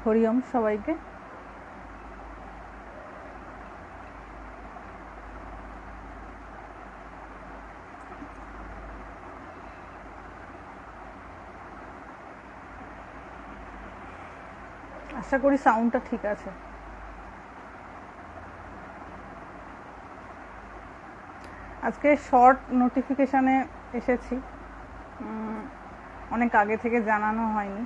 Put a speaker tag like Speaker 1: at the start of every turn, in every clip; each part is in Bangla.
Speaker 1: হরি ওম সবাইকে। আশা করি সাউন্ডটা ঠিক আছে। আজকে শর্ট নোটিফিকেশানে এসেছি, অনেক আগে থেকে জানানো হয়নি,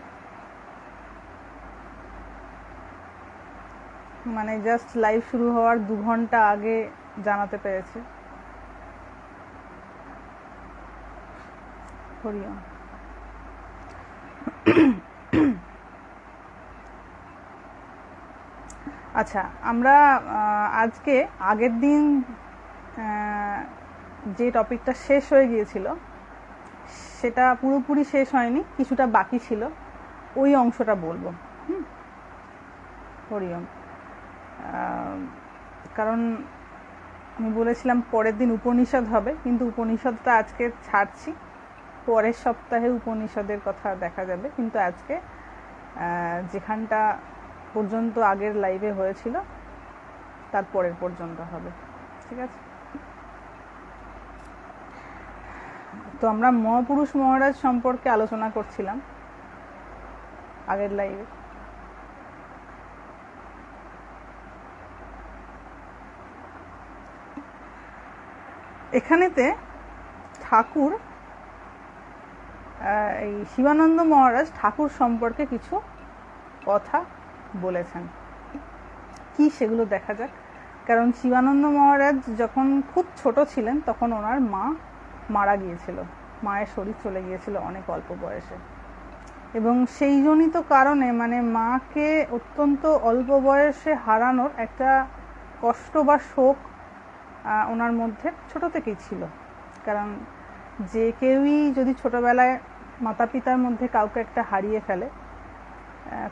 Speaker 1: মানে জাস্ট লাইভ শুরু হওয়ার 2 ঘন্টা আগে জানাতে পেরেছি। হরি ওম। আচ্ছা, আমরা আজকে আগের দিন যে টপিকটা শেষ হয়ে গিয়েছিল সেটা পুরোপুরি শেষ হয়নি, কিছুটা বাকি ছিল, ওই অংশটা বলবো। হরি ওম। কারণ আমি বলেছিলাম পরের দিন উপনিষদ হবে, কিন্তু উপনিষদটা আজকে ছাড়ছি, পরের সপ্তাহে উপনিষদের কথা দেখা যাবে, কিন্তু আজকে যেখানটা পর্যন্ত আগের লাইভে হয়েছিল তার পরের পর্যন্ত হবে, ঠিক আছে? তো আমরা মহাপুরুষ মহারাজ সম্পর্কে আলোচনা করছিলাম আগের লাইভে। এখানেতে ঠাকুর, এই শিবানন্দ মহারাজ ঠাকুর সম্পর্কে কিছু কথা বলেছেন, কি সেগুলো দেখা যাক। কারণ শিবানন্দ মহারাজ যখন খুব ছোট ছিলেন তখন ওনার মা মারা গিয়েছিল, মায়ের শরীর চলে গিয়েছিল অনেক অল্প বয়সে, এবং সেই জনিত কারণে মানে মাকে অত্যন্ত অল্প বয়সে হারানোর একটা কষ্ট বা শোক ওনার মধ্যে ছোট থেকেই ছিল। কারণ যে কেউই যদি ছোটবেলায় মাতা পিতার মধ্যে কাউকে একটা হারিয়ে ফেলে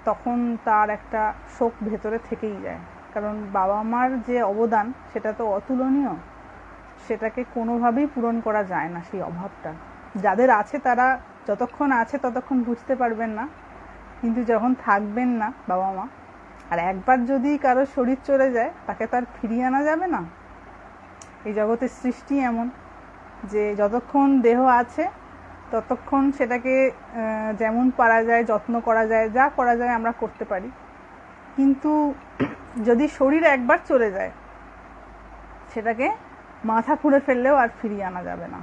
Speaker 1: তখন তার একটা শোক ভেতরে থেকেই যায়, কারণ বাবা মার যে অবদান সেটা তো অতুলনীয়, সেটাকে কোনোভাবেই পূরণ করা যায় না। সেই অভাবটা যাদের আছে তারা যতক্ষণ আছে ততক্ষণ বুঝতে পারবেন না, কিন্তু যখন থাকবেন না বাবা মা, আর একবার যদি কারো শরীর চলে যায় তাকে তার ফিরিয়ে আনা যাবে না। এই জগতের সৃষ্টি এমন যে যতক্ষণ দেহ আছে ততক্ষণ সেটাকে যেমন পারা যায় যত্ন করা যায়, যা করা যায় আমরা করতে পারি, কিন্তু যদি শরীর একবার চলে যায় সেটাকে মাথা খুঁড়ে ফেললেও আর ফিরিয়ে আনা যাবে না।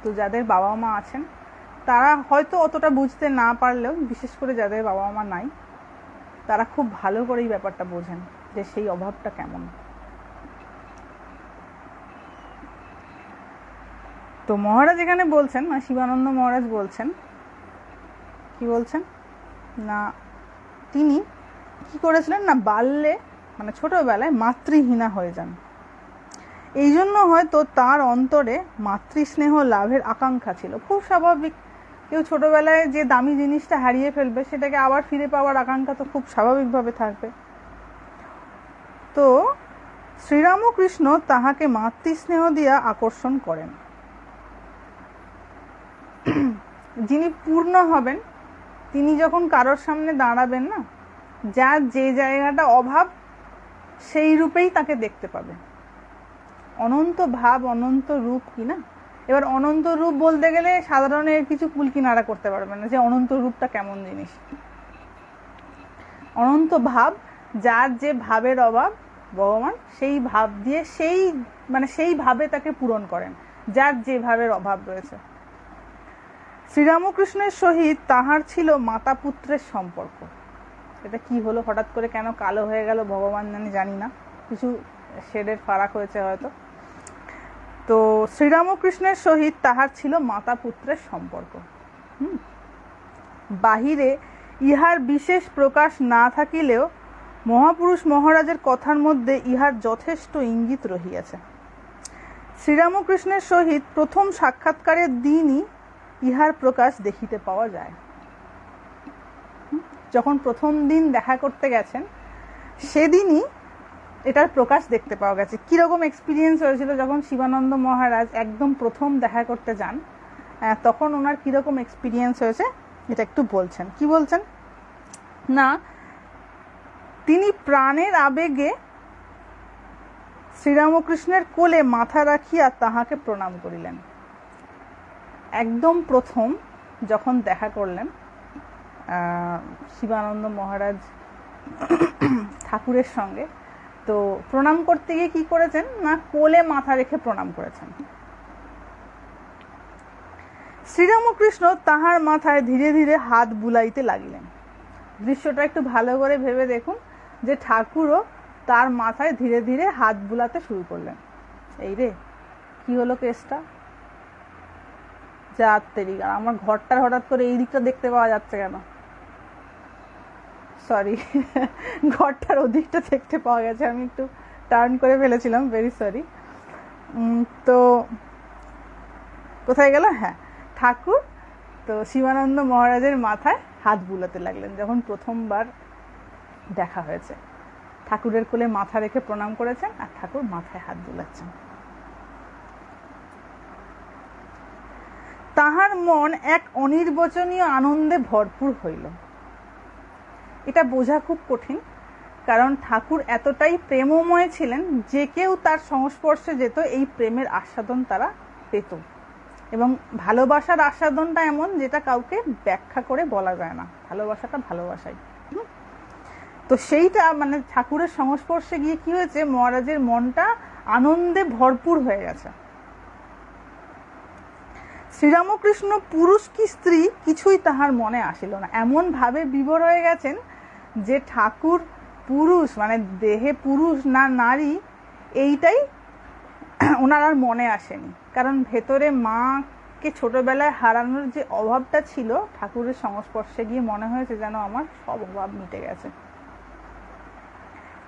Speaker 1: তো যাদের বাবা মা আছেন তারা হয়তো অতটা বুঝতে না পারলেও, বিশেষ করে যাদের বাবা মা নাই তারা খুব ভালো করে এই ব্যাপারটা বোঝেন যে সেই অভাবটা কেমন। তো মহারাজ এখানে বলছেন, মানে শিবানন্দ মহারাজ বলছেন, কি বলছেন না, তিনি কি করেছিলেন না, বাল্যে মানে ছোটবেলায় মাতৃহীনা হয়ে যান। এই জন্য হয়তো তার অন্তরে মাতৃস্নেহ লাভের আকাঙ্ক্ষা ছিল। খুব স্বাভাবিক, কেউ ছোটবেলায় যে দামি জিনিসটা হারিয়ে ফেলবে সেটাকে আবার ফিরে পাওয়ার আকাঙ্ক্ষা তো খুব স্বাভাবিকভাবে থাকবে। তো শ্রীরামকৃষ্ণ তাহাকে মাতৃস্নেহ দিয়া আকর্ষণ করেন। যিনি পূর্ণ হবেন তিনি যখন কারোর সামনে দাঁড়াবেন না, যার যে জায়গাটা অভাব সেই রূপেই তাকে দেখতে পাবে। অনন্ত ভাব অনন্ত রূপ কিনা। এবার অনন্ত রূপ বলতে গেলে সাধারণের কিছু কুলকিনারা করতে পারবে না যে অনন্ত রূপটা কেমন জিনিস। অনন্ত ভাব, যার যে ভাবের অভাব ভগবান সেই ভাব দিয়ে সেই ভাবে তাকে পূরণ করেন, যার যে ভাবের অভাব রয়েছে। শ্রীরামকৃষ্ণের সহিত তাহার ছিল মাতা পুত্রের সম্পর্ক। এটা কি হলো হঠাৎ করে, কেন কালো হয়ে গেল ভগবান জানি না, কিছু শেডের ফারাক হয়েছে হয়তো। তো শ্রীরামকৃষ্ণের সহিত তাহার ছিল মাতা পুত্রের সম্পর্ক। বাহিরে ইহার বিশেষ প্রকাশ না থাকিলেও মহাপুরুষ মহারাজের কথার মধ্যে ইহার যথেষ্ট ইঙ্গিত রহিয়াছে। শ্রীরামকৃষ্ণের সহিত প্রথম সাক্ষাৎকারের দিনই ইহার প্রকাশ দেখিতে পাওয়া যায়। যখন প্রথম দিন দেখা করতে গেছেন সেদিনই এটার প্রকাশ দেখতে পাওয়া গেছে। কিরকম এক্সপিরিয়েন্স হয়েছিল যখন শিবানন্দ মহারাজ একদম প্রথম দেখা করতে যান, তখন ওনার কিরকম এক্সপিরিয়েন্স হয়েছে এটা একটু বলছেন। কি বলছেন না, তিনি প্রাণের আবেগে শ্রীরামকৃষ্ণের কোলে মাথা রাখিয়া তাহাকে প্রণাম করিলেন। একদম প্রথম যখন দেখা করলেন শিবানন্দ মহারাজ ঠাকুরের সঙ্গে, তো প্রণাম করতে গিয়ে কি করেছেন না, কোলে মাথা রেখে প্রণাম করেছেন। শ্রীরামকৃষ্ণ তাহার মাথায় ধীরে ধীরে হাত বুলাইতে লাগিলেন। দৃশ্যটা একটু ভালো করে ভেবে দেখুন যে ঠাকুরও তার মাথায় ধীরে ধীরে হাত বুলাতে শুরু করলেন। এই রে, কি হলো কেসটা? যা তেরিগা, আমার ঘরটার হঠাৎ করে এই দিকটা দেখতে পাওয়া যাচ্ছে কেন? সরি, ঘরটার ওদিকটা দেখতে পাওয়া গেছে, আমি একটু টার্ন করে ফেলেছিলাম, ভেরি সরি। তো কোথায় গেল? হ্যাঁ, ঠাকুর তো শিবানন্দ মহারাজের মাথায় হাত বুলাতে লাগলেন যখন প্রথমবার দেখা হয়েছে। ঠাকুরের কোলে মাথা রেখে প্রণাম করেছেন আর ঠাকুর মাথায় হাত বুলাচ্ছেন। তাহার মন এক অনির্বচনীয় আনন্দে ভরপুর হইল। এটা বোঝা খুব কঠিন, কারণ ঠাকুর এতটাই প্রেমময় ছিলেন যে কেউ তার সংস্পর্শে যেত এই প্রেমের আস্বাদন তারা পেত। এবং ভালোবাসার আস্বাদনটা এমন যেটা কাউকে ব্যাখ্যা করে বলা যায় না। ভালোবাসাটা ভালোবাসাই। তো সেইটা মানে ঠাকুরের সংস্পর্শে গিয়ে কি হয়েছে, মহারাজের মনটা আনন্দে ভরপুর হয়ে গেছে। শ্রীরামকৃষ্ণ পুরুষ কি স্ত্রী কিছুই তাহার মনে আসিল না। এমন ভাবে বিভোর হয়ে গেছেন যে ঠাকুর পুরুষ মানে দেহে পুরুষ না নারী এইটাই ওনার আর মনে আসেনি। কারণ ভেতরে মাকে ছোটবেলায় হারানোর যে অভাবটা ছিল, ঠাকুরের সংস্পর্শে গিয়ে মনে হয়েছে যেন আমার সব অভাব মিটে গেছে।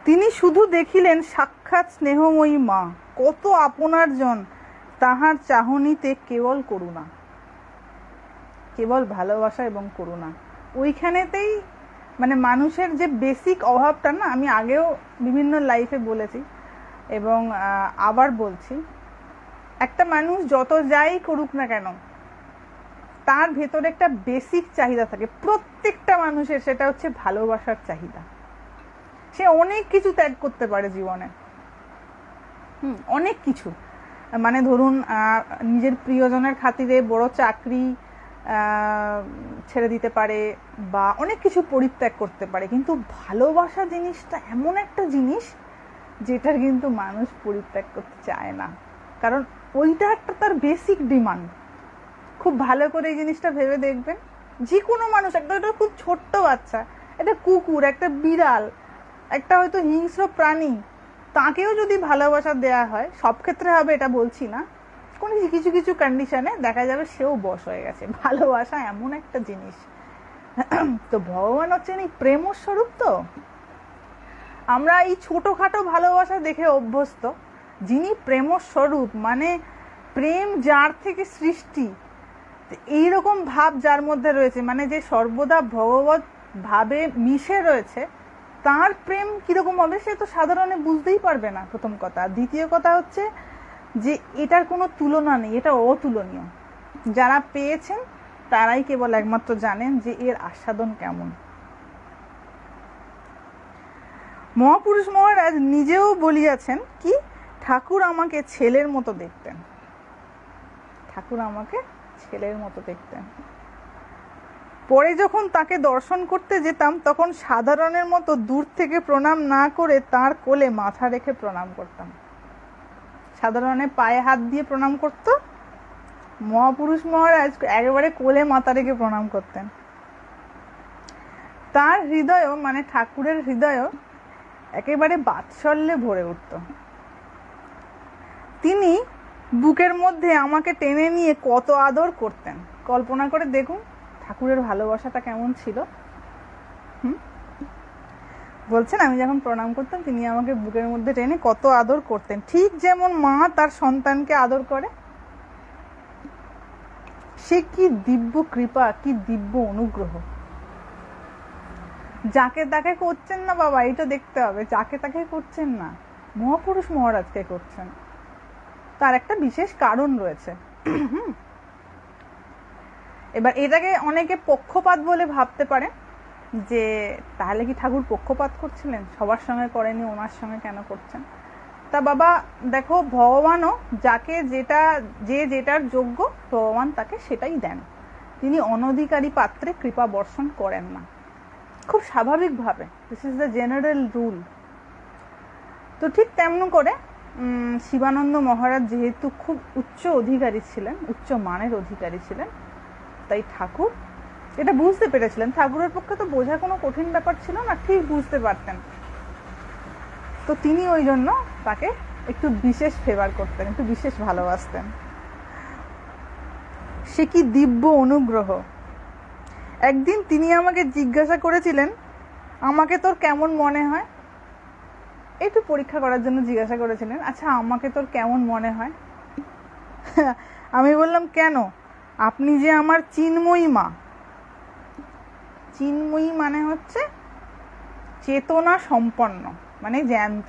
Speaker 1: তিনি শুধু দেখিলেন সাক্ষাৎ স্নেহময়ী মা, কত আপনার জন, তাহার চাহনিতে কেবল করুণা, কেবল ভালোবাসা এবং করুণা। ওইখানেতেই মানে মানুষের যে বেসিক অভাবটা না, আমি আগেও বিভিন্ন লাইফে বলেছি এবং আবার বলছি, একটা মানুষ যত যাই করুক না কেন তার ভেতরে একটা বেসিক চাহিদা থাকে প্রত্যেকটা মানুষের, সেটা হচ্ছে ভালোবাসার চাহিদা। সে অনেক কিছু ত্যাগ করতে পারে জীবনে, অনেক কিছু, মানে ধরুন নিজের প্রিয়জনের খাতিরে বড় চাকরি ছেড়ে দিতে পারে বা অনেক কিছু পরিত্যাগ করতে পারে, কিন্তু ভালোবাসা জিনিসটা এমন একটা জিনিস যেটার কিন্তু মানুষ পরিত্যাগ করতে চায় না, কারণ ওইটা একটা তার বেসিক ডিমান্ড। খুব ভালো করে এই জিনিসটা ভেবে দেখবেন, যে কোনো মানুষ, একটা খুব ছোট্ট বাচ্চা, একটা কুকুর, একটা বিড়াল, একটা হয়তো হিংস্র প্রাণী, তাকেও যদি ভালোবাসা দেয়া হয়, সব ক্ষেত্রে হবে এটা বলছি না, কোনো কিছু কিছু কন্ডিশনে দেখা যাবে সেও বশ হয়ে গেছে। ভালোবাসা এমন একটা জিনিস। তো ভগবান হচ্ছেন এই প্রেম স্বরূপ। তো আমরা এই ছোটখাটো ভালোবাসা দেখে অভ্যস্ত, যিনি প্রেম স্বরূপ মানে প্রেম যার থেকে সৃষ্টি, এইরকম ভাব যার মধ্যে রয়েছে, মানে যে সর্বদা ভগবত ভাবে মিশে রয়েছে, তার প্রেম কিরকম হবে সে তো সাধারণে বুঝতেই পারবে না, প্রথম কথা। দ্বিতীয় কথা হচ্ছে যে এটার কোনো তুলনা নেই, এটা অতুলনীয়। যারা পেয়েছেন তারাই কেবল একমাত্র জানেন যে এর আস্বাদন কেমন। মহাপুরুষ মহারাজ নিজেও বলিয়াছেন কি, ঠাকুর আমাকে ছেলের মতো দেখতেন, ঠাকুর আমাকে ছেলের মতো দেখতেন। পরে যখন তাকে দর্শন করতে যেতাম তখন সাধারণের মতো দূর থেকে প্রণাম না করে তার কোলে মাথা রেখে প্রণাম করতাম। সাধারণে পায়ে হাত দিয়ে প্রণাম করত, মহাপুরুষ মহারাজ একেবারে কোলে মাথা রেখে প্রণাম করতেন। তার হৃদয় মানে ঠাকুরের হৃদয় একেবারে বাৎসল্যে ভরে উঠত। তিনি বুকের মধ্যে আমাকে টেনে নিয়ে কত আদর করতেন। কল্পনা করে দেখুন ঠাকুরের ভালোবাসাটা কেমন ছিল। বলছেন আমি যখন প্রণাম করতাম তিনি আমাকে বুকের মধ্যে টেনে কত আদর করতেন, ঠিক যেমন মা তার সন্তানকে আদর করে। সে কি দিব্য কৃপা, কি দিব্য অনুগ্রহ। যাকে তাকে করছেন না বাবা, এটা দেখতে হবে, যাকে তাকে করছেন না, মহাপুরুষ মহারাজকে করছেন। তার একটা বিশেষ কারণ রয়েছে। এবার এটাকে অনেকে পক্ষপাত বলে ভাবতে পারে, যে তাহলে কি ঠাকুর পক্ষপাত করছিলেন, সবার সঙ্গে করেনি, ওনার সঙ্গে কেন করছেন? তা বাবা দেখো, ভগবানও যাকে যেটার যোগ্য ভগবান তাকে সেটাই দেন। তিনি অনধিকারী পাত্রে কৃপা বর্ষণ করেন না, খুব স্বাভাবিকভাবে। This is the general rule. তো ঠিক তেমন করে শিবানন্দ মহারাজ যেহেতু খুব উচ্চ অধিকারী ছিলেন, উচ্চ মানের অধিকারী ছিলেন, তাই ঠাকুর এটা বুঝতে পেরেছিলেন। ঠাকুরের পক্ষে তো বোঝা কোনো কঠিন ব্যাপার ছিল না, ঠিক বুঝতে পারতেন। তো তিনি ওই জন্য তাকে একটু বিশেষ ফেভার করতেন, একটু বিশেষ ভালোবাসতেন। সে কি দিব্য অনুগ্রহ! একদিন তিনি আমাকে জিজ্ঞাসা করেছিলেন, আমাকে তোর কেমন মনে হয়? একটু পরীক্ষা করার জন্য জিজ্ঞাসা করেছিলেন, আচ্ছা আমাকে তোর কেমন মনে হয়? আমি বললাম, কেন? আপনি যে আমার চিন্ময়ী মা। চিন্ময়ী মানে হচ্ছে চেতনা সম্পন্ন, মানে জ্যান্ত।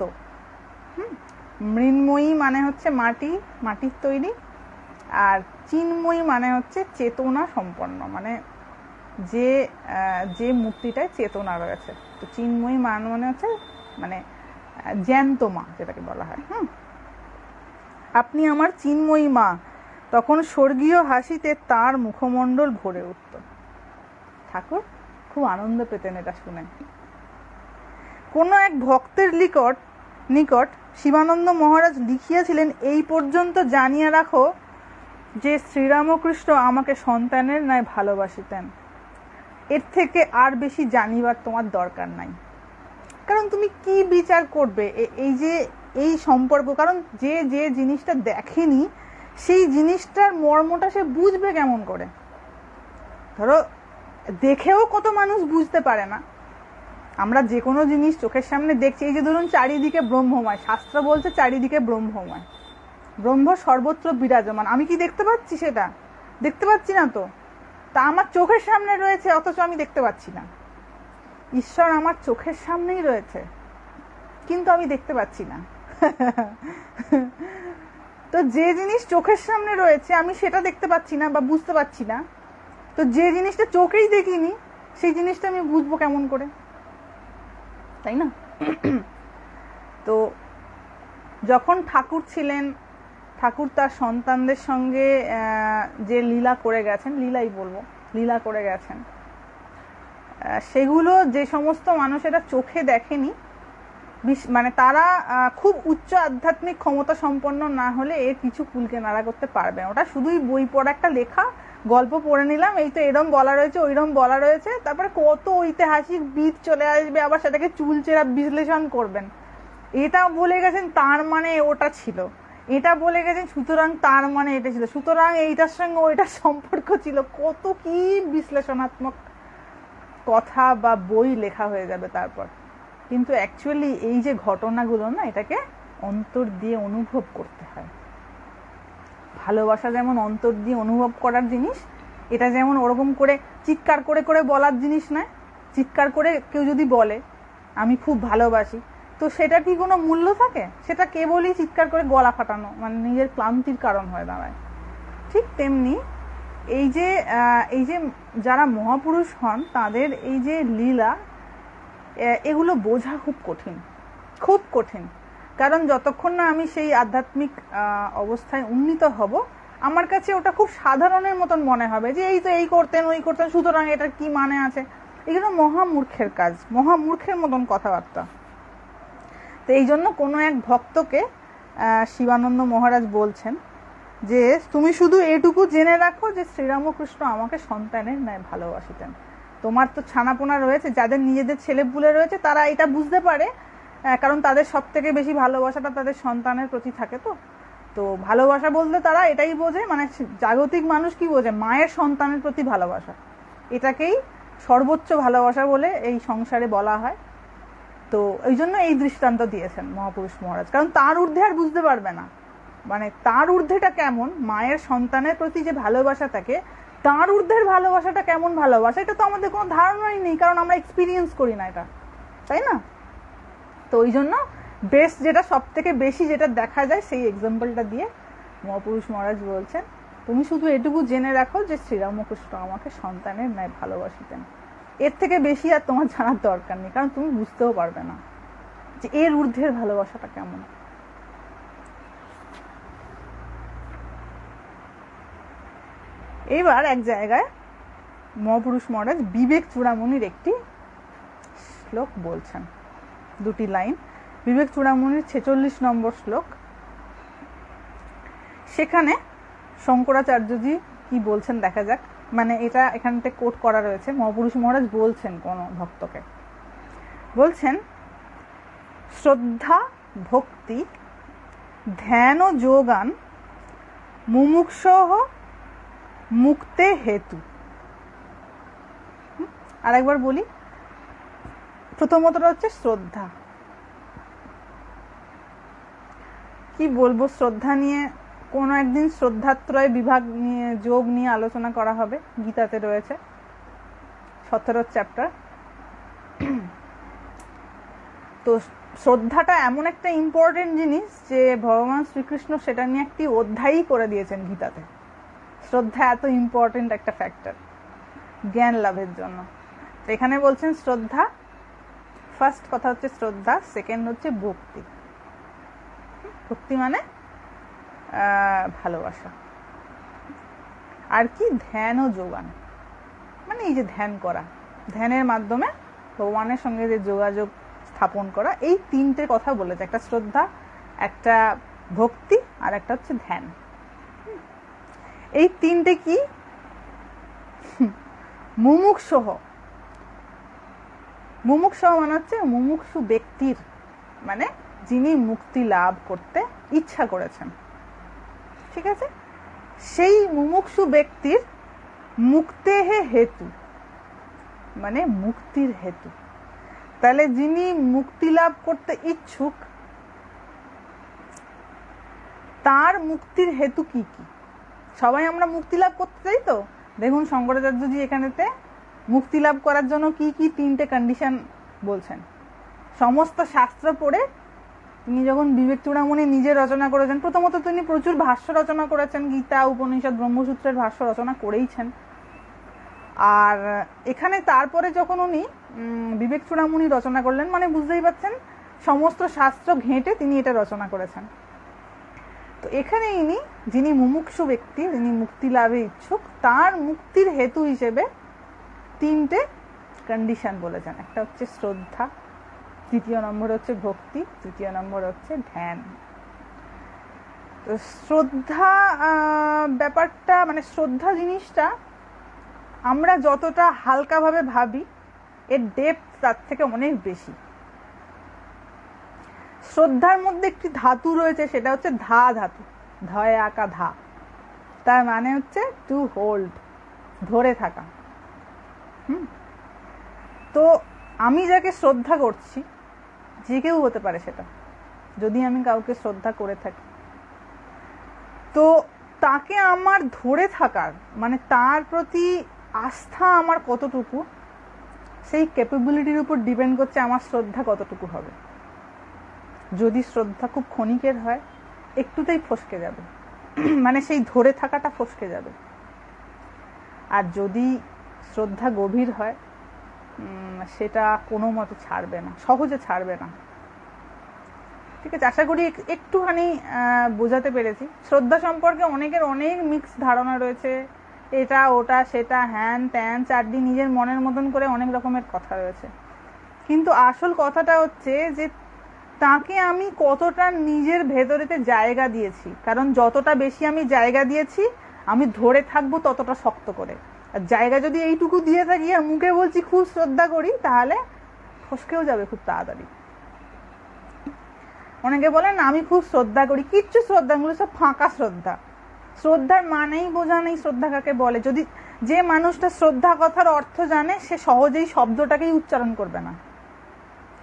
Speaker 1: মৃন্ময়ী মানে হচ্ছে মাটির তৈরি, আর চিন্ময়ী মানে হচ্ছে চেতনা সম্পন্ন, মানে যে মূর্তিটায় চেতনা রয়েছে। তো চিন্ময়ী মানে হচ্ছে মানে জ্যান্ত মা, যেটাকে বলা হয়। আপনি আমার চিন্ময়ী মা। তখন স্বর্গীয় হাসিতে তার মুখমণ্ডল ভরে উঠত। ঠাকুর খুব আনন্দ পেতেন এটা শুনে। কোন এক ভক্তের নিকট শিবানন্দ মহারাজ লিখিয়াছিলেন, এই পর্যন্ত জানিয়া রাখো যে শ্রীরামকৃষ্ণ আমাকে সন্তানের ন্যায় ভালোবাসিতেন। এর থেকে আর বেশি জানিবার তোমার দরকার নাই। কারণ তুমি কি বিচার করবে এই সম্পর্ক? কারণ যে জিনিসটা দেখেনি সেই জিনিসটার মর্মটা সে বুঝবে কেমন করে? ধরো দেখেও কত মানুষ বুঝতে পারে না। আমরা যে কোনো জিনিস চোখের সামনে দেখছি, এই যে ধরুন চারিদিকে ব্রহ্মময়, শাস্ত্র বলছে চারিদিকে ব্রহ্মময়, ব্রহ্ম সর্বত্র বিরাজমান। আমি কি দেখতে পাচ্ছি? সেটা দেখতে পাচ্ছি না তো। তা আমার চোখের সামনে রয়েছে, অথচ আমি দেখতে পাচ্ছি না। ঈশ্বর আমার চোখের সামনেই রয়েছে, কিন্তু আমি দেখতে পাচ্ছি না। তো যে জিনিস চোখের সামনে রয়েছে আমি সেটা দেখতে পাচ্ছি না বা বুঝতে পারছি না, তো যে জিনিসটা চোখেই দেখিনি সেই জিনিসটা আমি বুঝবো কেমন করে? তাই না? তো যখন ঠাকুর ছিলেন, ঠাকুর তার সন্তানদের সঙ্গে যে লীলা করে গেছেন, লীলা করে গেছেন, সেগুলো যে সমস্ত মানুষেরা চোখে দেখেনি, মানে তারা খুব উচ্চ আধ্যাত্মিক ক্ষমতা সম্পন্ন না হলে এর কিছু কুলকে নাড়া করতে পারবে না। ওটা শুধুই বই পড়া একটা লেখা, গল্প পড়ে নিলাম, এই তো এরম বলা রয়েছে, ওইরম বলা রয়েছে, তারপরে কত ঐতিহাসিক বিদ চলে আসবে, আবার সেটাকে চুলচেরা বিশ্লেষণ করবেন। এটা বলে গেছেন তার মানে ওটা ছিল, এটা বলে গেছেন সুতরাং তার মানে এটা ছিল, সুতরাং এইটার সঙ্গে ওইটার সম্পর্ক ছিল, কত কি বিশ্লেষণাত্মক কথা বা বই লেখা হয়ে যাবে তারপর। কিন্তু অ্যাকচুয়ালি এই যে ঘটনাগুলো না, এটাকে অন্তর দিয়ে অনুভব করতে হয়। ভালোবাসা যেমন অন্তর দিয়ে অনুভব করার জিনিস, এটা যেমন ওরকম করে চিৎকার করে করে বলার জিনিস নয়। চিৎকার করে কেউ যদি বলে আমি খুব ভালোবাসি, তো সেটা কি কোনো মূল্য থাকে? সেটা কেবলই চিৎকার করে গলা ফাটানো, মানে নিজের ক্লান্তির কারণ হয়ে দাঁড়ায়। ঠিক তেমনি এই যে যারা মহাপুরুষ হন, তাদের এই যে লীলা, এগুলো বোঝা খুব কঠিন, খুব কঠিন। কারণ যতক্ষণ না আমি সেই আধ্যাত্মিক অবস্থায় উন্নীত হব, আমার কাছে ওটা খুব সাধারণের মতন মনে হবে, যে এই তো এই করতেন ওই করতেন, সুতরাং এটার কি মানে আছে? এগুলো মহামূর্খের কাজ, মহামূর্খের মতন কথাবার্তা। তো এই জন্য কোনো এক ভক্তকে শিবানন্দ মহারাজ বলছেন যে তুমি শুধু এটুকু জেনে রাখো যে শ্রীরামকৃষ্ণ আমাকে সন্তানের ন্যায় ভালোবাসিতেন। তোমার তো ছানাপোনা রয়েছে, যাদের নিজেদের ছেলেপুলে রয়েছে, তারা এটা বুঝতে পারে, কারণ তাদের সব থেকে বেশি ভালোবাসাটা তাদের সন্তানের প্রতি থাকে। তো ভালোবাসা বলতে তারা এটাই বোঝে, মানে জাগতিক মানুষ কি বোঝে? মায়ের সন্তানের প্রতি ভালোবাসা, এটাকেই সর্বোচ্চ ভালোবাসা বলে এই সংসারে বলা হয়। তো এই জন্য এই দৃষ্টান্ত দিয়েছেন মহাপুরুষ মহারাজ, কারণ তার ঊর্ধ্বে আর বুঝতে পারবে না। মানে তার ঊর্ধ্বেটা কেমন, মায়ের সন্তানের প্রতি যে ভালোবাসা থাকে, তার ঊর্ধ্বের ভালোবাসাটা কেমন ভালোবাসা, এটা তো আমাদের কোনো ধারণাই নেই, কারণ আমরা এক্সপিরিয়েন্স করি না এটা, তাই না? তো ওই জন্য বেস্ট যেটা, সব থেকে বেশি যেটা দেখা যায়, সেই এক্সাম্পলটা দিয়ে মহাপুরুষ মহারাজ বলছেন তুমি শুধু এটুকু জেনে রাখো যে শ্রীরামকৃষ্ণ আমাকে সন্তানের ন্যায় ভালোবাসিতেন, এর থেকে বেশি আর তোমার জানার দরকার নেই, কারণ তুমি বুঝতেও পারবে না যে এর ঊর্ধ্বের ভালোবাসাটা কেমন। এইবার এক জায়গায় মহাপুরুষ মহারাজ বিবেক চূড়ামণির একটি শ্লোক বলছেন, দুটি লাইন, বিবেক চূড়ামণির 46 নম্বর শ্লোক। সেখানে শঙ্করাচার্যজি কি বলছেন দেখা যাক। মানে এটা এখানতে কোট করা রয়েছে, মহাপুরুষ মহারাজ বলছেন কোন ভক্তকে, বলছেন শ্রদ্ধা ভক্তি ধ্যান ও যোগান মুমুক্ষোঃ মুক্তে হেতু। আরেকবার বলি, প্রথমতটা হচ্ছে শ্রদ্ধা। কি বলবো শ্রদ্ধা নিয়ে, কোনো একদিন শ্রদ্ধাত্রয় বিভাগ নিয়ে, যোগ নিয়ে আলোচনা করা হবে, গীতাতে রয়েছে 17 চ্যাপ্টার। তো শ্রদ্ধাটা এমন একটা ইম্পর্টেন্ট জিনিস যে ভগবান শ্রীকৃষ্ণ সেটা নিয়ে একটি অধ্যায়ই করে দিয়েছেন গীতাতে। শ্রদ্ধা এত ইম্পর্টেন্ট একটা ফ্যাক্টর জ্ঞান লাভের জন্য। এখানে বলছেন শ্রদ্ধা, ফার্স্ট কথা হচ্ছে শ্রদ্ধা, সেকেন্ড হচ্ছে ভক্তি। ভক্তি মানে ভালোবাসা, আর কি ধ্যান ও যোগান, মানে এই যে ধ্যান করা, ধ্যানের মাধ্যমে ভগবানের সঙ্গে যে যোগাযোগ স্থাপন করা, এই তিনটে কথা বলেছে, একটা শ্রদ্ধা, একটা ভক্তি, আর একটা হচ্ছে ধ্যান। এই তিনটে কি মুমুক্ষুঃ, মুমুক্ষুঃ মানে হচ্ছে মুমুক্ষু ব্যক্তির, মানে যিনি মুক্তি লাভ করতে ইচ্ছা করেছেন, ঠিক আছে, সেই মুমুক্ষু ব্যক্তির মুক্তেহ হেতু, মানে মুক্তির হেতু। তাহলে যিনি মুক্তি লাভ করতে ইচ্ছুক তার মুক্তির হেতু কি কি? সবাই আমরা মুক্তি লাভ করতে চাই, তো দেখুন শঙ্করাচার্যজি এখানেতে মুক্তি লাভ করার জন্য কি কি তিনটে কন্ডিশন বলছেন। সমস্ত শাস্ত্র পড়ে তিনি যখন বিবেক চূড়ামণি নিজে রচনা করেছেন, প্রথমত তিনি প্রচুর ভাষ্য রচনা করেছেন, গীতা উপনিষদ ব্রহ্মসূত্রের ভাষ্য রচনা করেইছেন। আর এখানে তারপরে যখন উনি বিবেক চূড়ামণি রচনা করলেন, মানে বুঝতেই পারছেন সমস্ত শাস্ত্র ঘেঁটে তিনি এটা রচনা করেছেন। তো এখানে ইনি যিনি মুমুক্ষু ব্যক্তি, যিনি মুক্তি লাভে ইচ্ছুক, তার মুক্তির হেতু হিসেবে তিনটে কন্ডিশন বলেছেন। একটা হচ্ছে শ্রদ্ধা, দ্বিতীয় নম্বর হচ্ছে ভক্তি, তৃতীয় নম্বর হচ্ছে ধ্যান। তো শ্রদ্ধা ব্যাপারটা, মানে শ্রদ্ধা জিনিসটা আমরা যতটা হালকাভাবে ভাবি, এর ডেপথ তার থেকে অনেক বেশি। শ্রদ্ধার মধ্যে একটি ধাতু রয়েছে, সেটা হচ্ছে ধা ধাতু, ধয় আকা ধা, তার মানে হচ্ছে টু হোল্ড, ধরে থাকা। তো আমি যাকে শ্রদ্ধা করছি, যে কেউ হতে পারে সেটা, যদি আমি কাউকে শ্রদ্ধা করে থাকি, তো তাকে আমার ধরে থাকার, মানে তার প্রতি আস্থা আমার কতটুকু, সেই ক্যাপাবিলিটির উপর ডিপেন্ড করছে আমার শ্রদ্ধা কতটুকু হবে। যদি শ্রদ্ধা খুব ক্ষণিকের হয়, একটুতেই ফসকে যাবে, মানে সেই ধরে থাকাটা ফসকে যাবে। আর যদি শ্রদ্ধা গভীর হয়, সেটা কোনো মতে ছাড়বে না, সহজে ছাড়বে না। ঠিক আছে, আশা করি একটুখানি বোঝাতে পেরেছি। শ্রদ্ধা সম্পর্কে অনেকের অনেক মিক্স ধারণা রয়েছে, এটা ওটা সেটা হ্যান ত্যান চারটি নিজের মনের মতন করে অনেক রকমের কথা রয়েছে। কিন্তু আসল কথাটা হচ্ছে যে তাকে আমি কতটা নিজের ভেতরেতে জায়গা দিয়েছি, কারণ যতটা বেশি আমি জায়গা দিয়েছি আমি ধরে থাকবো ততটা শক্ত করে। আর জায়গা যদি এইটুকু দিয়ে থাকি আর মুখে বলছি খুব শ্রদ্ধা করি, তাহলে ফসকেও যাবে খুব তাড়াতাড়ি। অনেকে বলেন আমি খুব শ্রদ্ধা করি, কিচ্ছু শ্রদ্ধাগুলো সব ফাঁকা শ্রদ্ধা। শ্রদ্ধার মানেই বোঝা নেই শ্রদ্ধা কাকে বলে। যদি যে মানুষটা শ্রদ্ধা কথার অর্থ জানে, সে সহজেই শব্দটাকেই উচ্চারণ করবে না,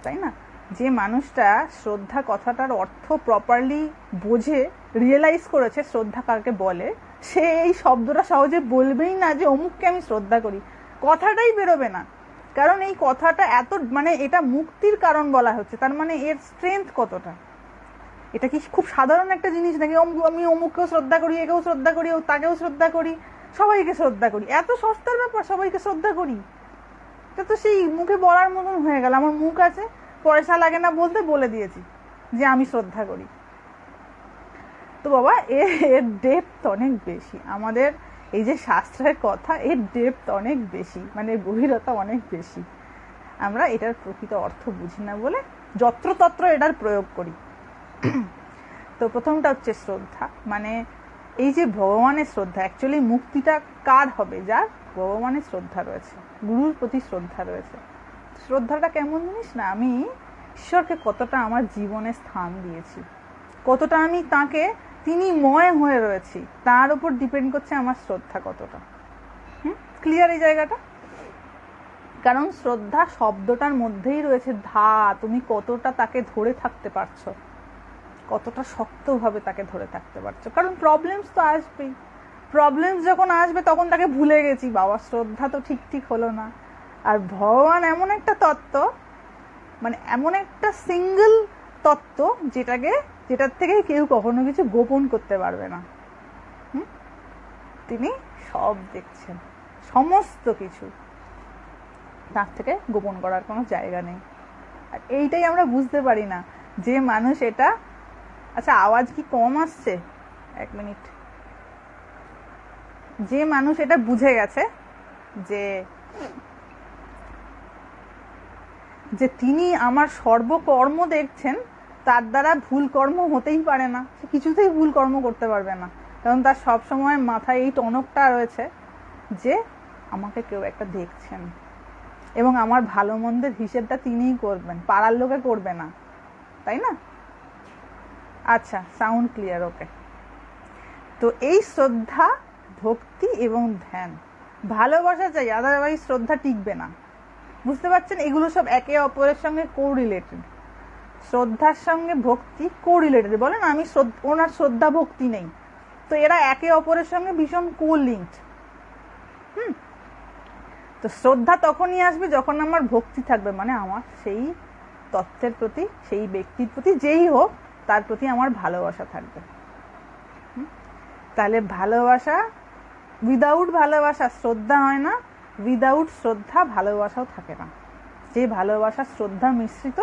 Speaker 1: তাই না? যে মানুষটা শ্রদ্ধা কথাটার অর্থ প্রপারলি বোঝে, রিয়েলাইজ করেছে শ্রদ্ধা কাকে বলে, সে এই শব্দটা সহজে বলবেই না যে অমুককে আমি শ্রদ্ধা করি, কথাটাই বেরোবে না। কারণ এই কথাটা এত, মানে এটা মুক্তির কারণ বলা হচ্ছে, তার মানে এর স্ট্রেংথ কতটা। এটা কি খুব সাধারণ একটা জিনিস নাকি আমি অমুককেও শ্রদ্ধা করি, একেও শ্রদ্ধা করি, তাকেও শ্রদ্ধা করি, সবাইকে শ্রদ্ধা করি, এত সস্তার ব্যাপার সবাইকে শ্রদ্ধা করি? এটা তো সেই মুখে বলার মতন হয়ে গেল। আমার মুখ আছে, পয়সা লাগে না বলতে, বলে দিয়েছি যে আমি শ্রদ্ধা করি। তো বাবা এর ডেপথ অনেক বেশি। আমাদের এই যে শাস্ত্রের কথা, এর ডেপথ অনেক বেশি, মানে গভীরতা অনেক বেশি। আমরা এটার প্রকৃত অর্থ বুঝি না বলে যত্রতত্র এটার প্রয়োগ করি। তো প্রথমটা হচ্ছে শ্রদ্ধা, মানে এই যে ভগবানের শ্রদ্ধা, অ্যাকচুয়ালি মুক্তিটা কার হবে? যার ভগবানের শ্রদ্ধা রয়েছে, গুরুর প্রতি শ্রদ্ধা রয়েছে। শ্রদ্ধাটা কেমন জিনিস না, আমি ঈশ্বরকে কতটা আমার জীবনে স্থান দিয়েছি, কতটা আমি তাকে, তিনি ময় হয়ে রয়েছি, তার উপর ডিপেন্ড করছে আমার শ্রদ্ধা কতটা। ক্লিয়ার এই জায়গাটা? কারণ শ্রদ্ধা শব্দটার মধ্যেই রয়েছে ধা, তুমি কতটা তাকে ধরে থাকতে পারছো, কতটা শক্তভাবে তাকে ধরে থাকতে পারছো। কারণ প্রবলেমস তো আসবেই, প্রবলেমস যখন আসবে তখন তাকে ভুলে গেছি, বাবা শ্রদ্ধা তো ঠিক হলো না। আর ভগবান এমন একটা তত্ত্ব, মানে এমন একটা সিঙ্গেল তত্ত্ব যেটার থেকে কেউ কখনো কিছু গোপন করতে পারবে না। তিনি সব দেখছেন, সমস্ত কিছু, তার থেকে গোপন করার কোনো জায়গা নেই। আর এইটাই আমরা বুঝতে পারি না। যে মানুষ এটা, আচ্ছা আওয়াজ কি কম আসছে? 1 মিনিট। যে মানুষ এটা বুঝে গেছে যে তিনি আমার সর্বকর্ম দেখছেন, তার দ্বারা ভুল কর্ম হতেই পারে না, সে কিছুতেই ভুল কর্ম করতে পারবে না। কারণ তার সবসময় মাথায় এই টনকটা রয়েছে যে আমাকে কেউ একটা দেখছেন এবং আমার ভালো মন্দের হিসেবটা তিনিই করবেন, পাড়ার লোকে করবে না, তাই না? আচ্ছা, সাউন্ড ক্লিয়ার, ওকে। তো এই শ্রদ্ধা, ভক্তি এবং ধ্যান, ভালোবাসা চাই, আদারওয়াইজ শ্রদ্ধা টিকবে না। বুঝতে পারছেন? এগুলো সব একে অপরের সঙ্গে কোরিলেটেড। শ্রদ্ধার সঙ্গে ভক্তি কোরিলেটেড। বলেন আমি ওনার শ্রদ্ধা ভক্তি নেই, তো এরা একে অপরের সঙ্গে ভীষণ কোলিঙ্কড। তো শ্রদ্ধা তখনই আসবে যখন আমার ভক্তি থাকবে, মানে আমার সেই তত্ত্বের প্রতি, সেই ব্যক্তির প্রতি, যেই হোক তার প্রতি আমার ভালোবাসা থাকবে। তাহলে ভালোবাসা, উইদাউট ভালোবাসা শ্রদ্ধা হয় না, উইদাউট শ্রদ্ধা ভালোবাসাও থাকে না। যে ভালোবাসা শ্রদ্ধা মিশ্রিত,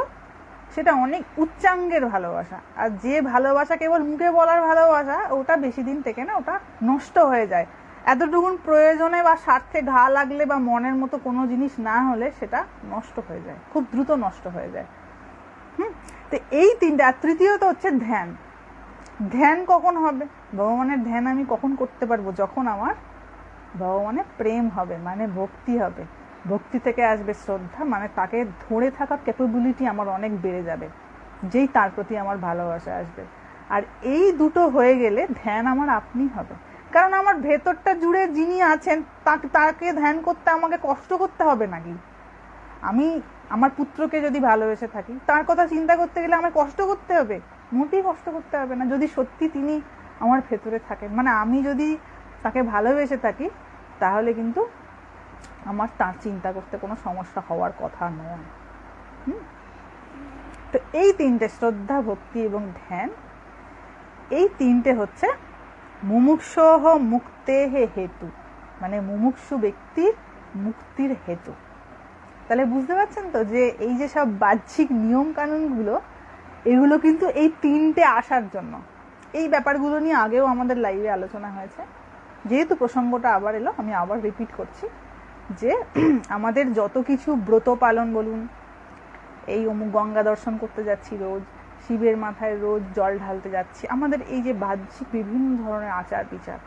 Speaker 1: সেটা অনেক উচ্চাঙ্গের ভালোবাসা। আর যে ভালোবাসা কেবল মুখে বলার ভালোবাসা, ওটা বেশি দিন থেকে না, ওটা নষ্ট হয়ে যায়। এতটুকুন প্রয়োজনে বা স্বার্থে ঘা লাগলে বা মনের মতো কোনো জিনিস না হলে সেটা নষ্ট হয়ে যায়, খুব দ্রুত নষ্ট হয়ে যায়। তো এই তিনটা। আর তৃতীয়ত হচ্ছে ধ্যান। ধ্যান কখন হবে? ভগবানের ধ্যান আমি কখন করতে পারবো? যখন আমার ভগবানের প্রেম হবে, মানে ভক্তি হবে। ভক্তি থেকে আসবে শ্রদ্ধা, মানে তাকে ধরে থাকার ক্যাপাবিলিটি আমার অনেক বেড়ে যাবে, যেই তার প্রতি আমার ভালোবাসা আসবে। আর এই দুটো হয়ে গেলে ধ্যান আমার আপনি হবে। কারণ আমার ভেতরটা জুড়ে যিনি আছেন, তাকে ধ্যান করতে আমাকে কষ্ট করতে হবে নাকি? আমি আমার পুত্রকে যদি ভালোবেসে থাকি, তার কথা চিন্তা করতে গেলে আমার কষ্ট করতে হবে? মোটেই কষ্ট করতে হবে না, যদি সত্যি তিনি আমার ভেতরে থাকেন। মানে আমি যদি তাকে ভালোবেসে থাকি, তাহলে কিন্তু আমার তার চিন্তা করতে কোনো সমস্যা হওয়ার কথা নয়। তো এই তিনটে, শ্রদ্ধা, ভক্তি এবং ধ্যান, এই তিনটে হচ্ছে মুমুক্ষুঃ মুক্তেঃ হেতু, মানে মুমুক্ষু ব্যক্তির মুক্তির হেতু। তাহলে বুঝতে পারছেন তো যে এই যে সব বাহ্যিক নিয়ম কানুনগুলো, এগুলো কিন্তু এই তিনটে আসার জন্য। এই ব্যাপারগুলো নিয়ে আগেও আমাদের লাইভে আলোচনা হয়েছে। যেহেতু প্রসঙ্গটা আবার এলো, আমি আবার রিপিট করছি যে আমাদের যত কিছু ব্রত পালন বলুন, এই অমুক গঙ্গা দর্শন করতে যাচ্ছি রোজ, শিবের মাথায় রোজ জল ঢালতে যাচ্ছি, আমাদের এই যে বাহ্যিক বিভিন্ন ধরনের আচার বিচার,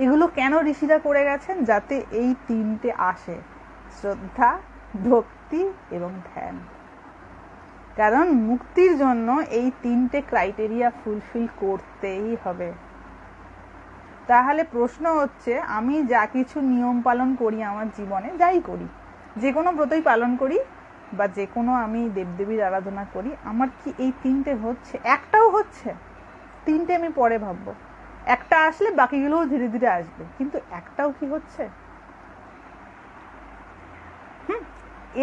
Speaker 1: এগুলো কেন ঋষিরা করে গেছেন? যাতে এই তিনটে আসে, শ্রদ্ধা, ভক্তি এবং ধ্যান। কারণ মুক্তির জন্য এই তিনটে ক্রাইটেরিয়া ফুলফিল করতেই হবে। তাহলে প্রশ্ন হচ্ছে, আমি যা কিছু নিয়ম পালন করি আমার জীবনে, যাই করি, যে কোনো ব্রতই পালন করি বা যে কোনো আমি দেবদেবীর আরাধনা করি, আমার কি এই তিনটে হচ্ছে? একটাও হচ্ছে? তিনটে আমি পরে ভাববো, একটা আসলে বাকিগুলোও ধীরে ধীরে আসবে, কিন্তু একটাও কি হচ্ছে?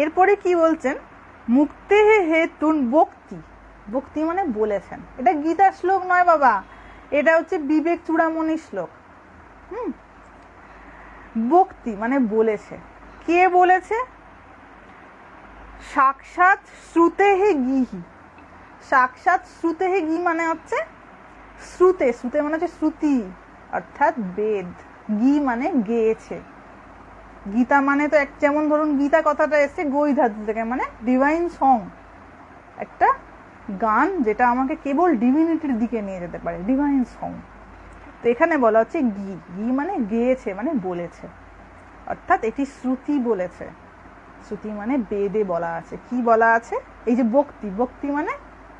Speaker 1: এরপরে কি বলছেন? মুক্তেঃ হেতুন ভক্তি, ভক্তি মানে বলেছেন। এটা গীতার শ্লোক নয় বাবা, এটা হচ্ছে বিবেক চূড়ামণির শ্লোক। ভক্তি মানে বলেছে। কে বলেছে? সাক্ষাৎ শ্রুতেহে গীহি। সাক্ষাৎ শ্রুতেহে গী মানে হচ্ছে শ্রুতে, শ্রুতে মানে হচ্ছে শ্রুতি অর্থাৎ বেদ, গী মানে গেয়েছে। গীতা মানে তো যেমন ধরুন গীতা কথাটা এসছে গই ধাতু থেকে, মানে ডিভাইন সং, একটা গান যেটা আমাকে কেবল ডিভিনিটির দিকে নিয়ে যেতে পারে, ডিভাইন সং। তো এখানে বলা হচ্ছে গী, গী মানে গেয়েছে মানে বলেছে, অর্থাৎ এটি শ্রুতি বলেছে। শ্রুতি মানে বেদে বলা আছে। কি বলা আছে? এই যে ভক্তি, ভক্তি মানে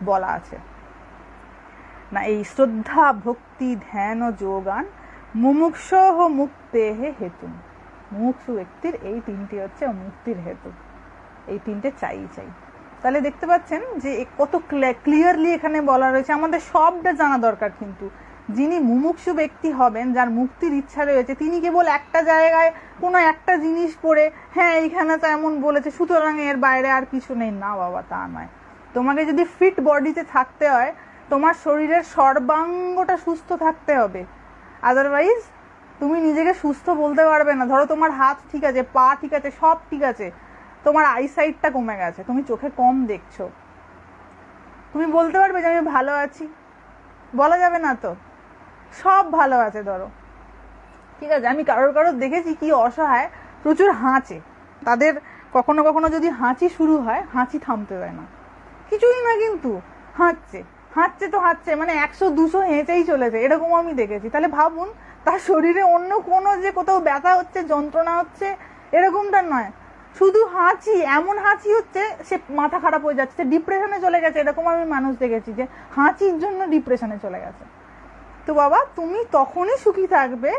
Speaker 1: বলা আছে না। এই শ্রদ্ধা ভক্তি ধ্যান ও যোগান মুমুক্ষুঃ মুক্তেহ হেতু। মুমুক্ষু ব্যক্তির এই তিনটি হচ্ছে মুক্তির হেতু, এই তিনটে চাই। তাহলে দেখতে পাচ্ছেন যে কত ক্লিয়ারলি এখানে বলা রয়েছে। আমাদের সবটা জানা দরকার, কিন্তু যিনি মুমুক্ষু ব্যক্তি হবেন, যার মুক্তির ইচ্ছা রয়েছে, তিনি কেবল একটা জায়গায় কোনো একটা জিনিস পড়ে হ্যাঁ এইখানে তো এমন বলেছে সুতরাং এর বাইরে আর কিছু নেই, না বাবা, তা নয়। তোমাকে যদি ফিট বডিতে থাকতে হয়, তোমার শরীরের সর্বাঙ্গটা সুস্থ থাকতে হবে, আদারওয়াইজ তুমি নিজেকে সুস্থ বলতে পারবে না। ধরো তোমার হাত ঠিক আছে, পা ঠিক আছে, সব ঠিক আছে, তোমার আইসাইটটা কমে গেছে, তুমি চোখে কম দেখছো, তুমি বলতে পারবে যে আমি ভালো আছি? বলা যাবে না তো। সব ভালো আছে ধরো, ঠিক আছে, আমি কারোর দেখেছি কি অসহায়, প্রচুর হাঁচে, তাদের কখনো কখনো যদি হাঁচি শুরু হয়, হাঁচি থামতে দেয় না, কিছুই না, কিন্তু হাঁচছে হাঁচছে তো হাঁচছে, মানে 100-200 হেঁচেই চলেছে, এরকম আমি দেখেছি। তাহলে ভাবুন, তার শরীরে অন্য কোনো যে কোথাও ব্যথা হচ্ছে, যন্ত্রণা হচ্ছে, এরকমটা নয়, শুধু হাঁচি, এমন হাঁচি হচ্ছে সে মাথা খারাপ হয়ে যাচ্ছে, ডিপ্রেশনে চলে গেছে। এরকম আমি মানুষ দেখেছি যে হাঁচির জন্য ডিপ্রেশনে চলে গেছে। তো বাবা, তুমি তখনই সুখী থাকবে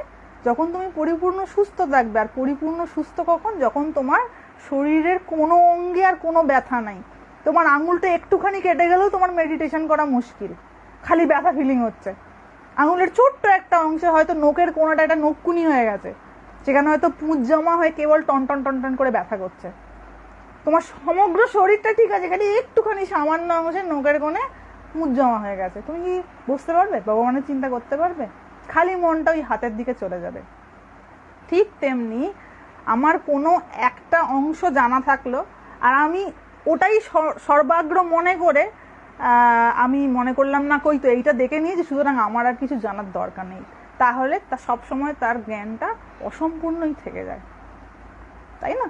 Speaker 1: যখন তুমি পরিপূর্ণ সুস্থ থাকবে। আর পরিপূর্ণ সুস্থ কখন? যখন তোমার শরীরের কোনো অঙ্গে আর কোনো ব্যথা নাই। তোমার আঙুলটা একটুখানি কেটে গেলেও তোমার মেডিটেশন করা মুশকিল, খালি ব্যথা ফিলিং হচ্ছে। আঙুলের ছোট্ট একটা অংশে হয়তো নোকের কোনাটা একটা নকুনি হয়ে গেছে, সেখানে হয়তো পুঁজ জমা হয়ে কেবল টন টন টন টন করে ব্যথা করছে। তোমার সমগ্র শরীরটা ঠিক আছে, খালি একটুখানি সামান্য অংশে নোকের কোণে পুঁজ জমা হয়ে গেছে। তুমি কি বুঝতে পারবে? ভগবানের চিন্তা করতে পারবে? খালি মনটা ওই হাতের দিকে চলে যাবে। ঠিক তেমনি আমার কোনো একটা অংশ জানা থাকলো, আর আমি ওটাই সর্বাগ্র মনে করে আমি মনে করলাম না কই তো এইটা দেখে নিয়েছি, সুতরাং আমার আর কিছু জানার দরকার নেই, তাহলে তা সবসময় তার জ্ঞানটা অসম্পূর্ণই থেকে যায়, তাই না?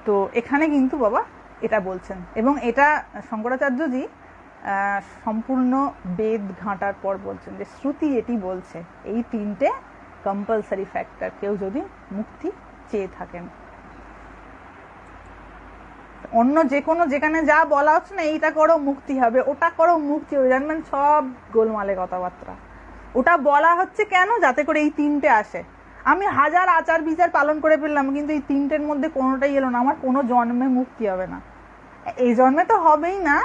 Speaker 1: তো এখানে কিন্তু বাবা এটা বলছেন, এবং এটা শঙ্করাচার্যজি সম্পূর্ণ বেদ ঘাঁটার পর বলছেন যে শ্রুতি এটি বলছে, এই তিনটে কম্পালসারি ফ্যাক্টর কেউ যদি মুক্তি চেয়ে থাকেন। অন্য যে কোনো যেখানে যা বলা হচ্ছে না, এইটা করো মুক্তি হবে, ওটা করো মুক্তি হবে, জানবেন সব গোলমালে কথাবার্তা। ওটা বলা হচ্ছে কেন? যাতে করে এই তিনটে আসে। আমি 1000 আচার বিচার পালন করে ফেললাম, কিন্তু এই তিনটের মধ্যে কোনোটাই এলো না, আমার কোনো জন্মে মুক্তি হবে না। এই জন্মে তো হবেই না,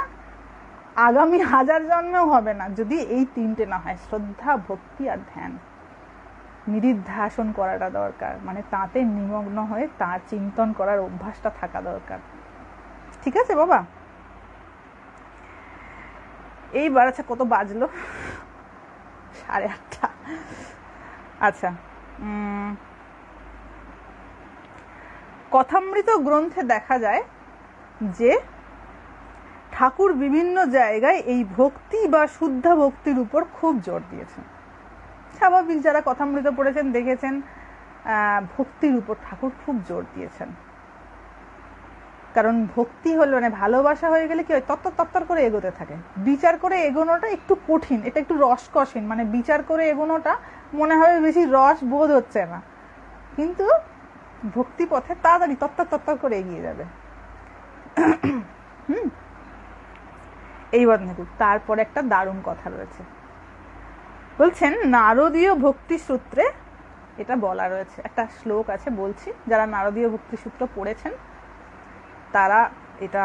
Speaker 1: আগামী 1000 জন্মেও হবে না, যদি এই তিনটে না হয়, শ্রদ্ধা ভক্তি আর ধ্যান। নিদিধ্যাসন করাটা দরকার, মানে তাতে নিমগ্ন হয়ে তার চিন্তন করার অভ্যাসটা থাকা দরকার। ঠিক আছে বাবা? এইবার আচ্ছা, কত বাজলো? 8:30। আচ্ছা, কথামৃত গ্রন্থে দেখা যায় যে ঠাকুর বিভিন্ন জায়গায় এই ভক্তি বা শুদ্ধ ভক্তির উপর খুব জোর দিয়েছেন। স্বাভাবিক, যারা কথামৃত পড়েছেন দেখেছেন ভক্তির উপর ঠাকুর খুব জোর দিয়েছেন। কারণ ভক্তি হলো, মানে ভালোবাসা হয়ে গেলে কি হয়, তত্তর করে এগোতে থাকে। বিচার করে এগোনোটা একটু কঠিন, এটা একটু রসকসীন, মানে বিচার করে এগোনোটা মনে হয় বেশি রস বোধ হচ্ছে না, কিন্তু ভক্তি পথে তাড়াতাড়ি তত্তর করে এগিয়ে যাবে। এইবার দেখুন, তারপর একটা দারুণ কথা রয়েছে, বলছেন নারদীয় ভক্তি সূত্রে এটা বলা রয়েছে। একটা শ্লোক আছে, বলছি, যারা নারদীয় ভক্তি সূত্র পড়েছেন তারা এটা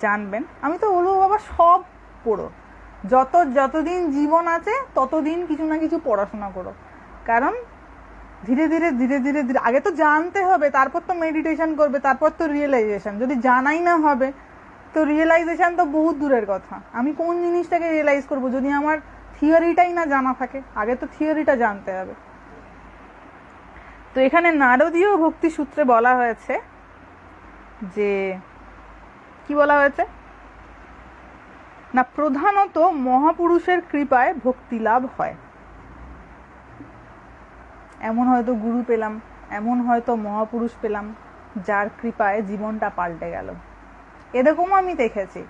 Speaker 1: জানবেন। আমি তো বলবো বাবা, সব পড়ো, যতদিন জীবন আছে ততদিন কিছু না কিছু পড়াশোনা করো, কারণ ধীরে ধীরে ধীরে ধীরে ধীরে আগে তো জানতে হবে, তারপর তো মেডিটেশন করবে, তারপর তো রিয়েলাইজেশন। যদি জানাই না হবে তো রিয়েলাইজেশন তো বহুত দূরের কথা। আমি কোন জিনিসটাকে রিয়েলাইজ করব যদি আমার থিওরিটাই না জানা থাকে? আগে তো থিওরিটা জানতে হবে। তো এখানে নারদীয় ভক্তি সূত্রে বলা হয়েছে যে কি বলা হয়েছে না, প্রধানত মহাপুরুষের কৃপায় ভক্তি লাভ হয়। এমন হয়তো গুরু পেলাম, এমন হয়তো মহাপুরুষ পেলাম যার কৃপায় জীবনটা পাল্টে গেল। এরকম আমি দেখেছি।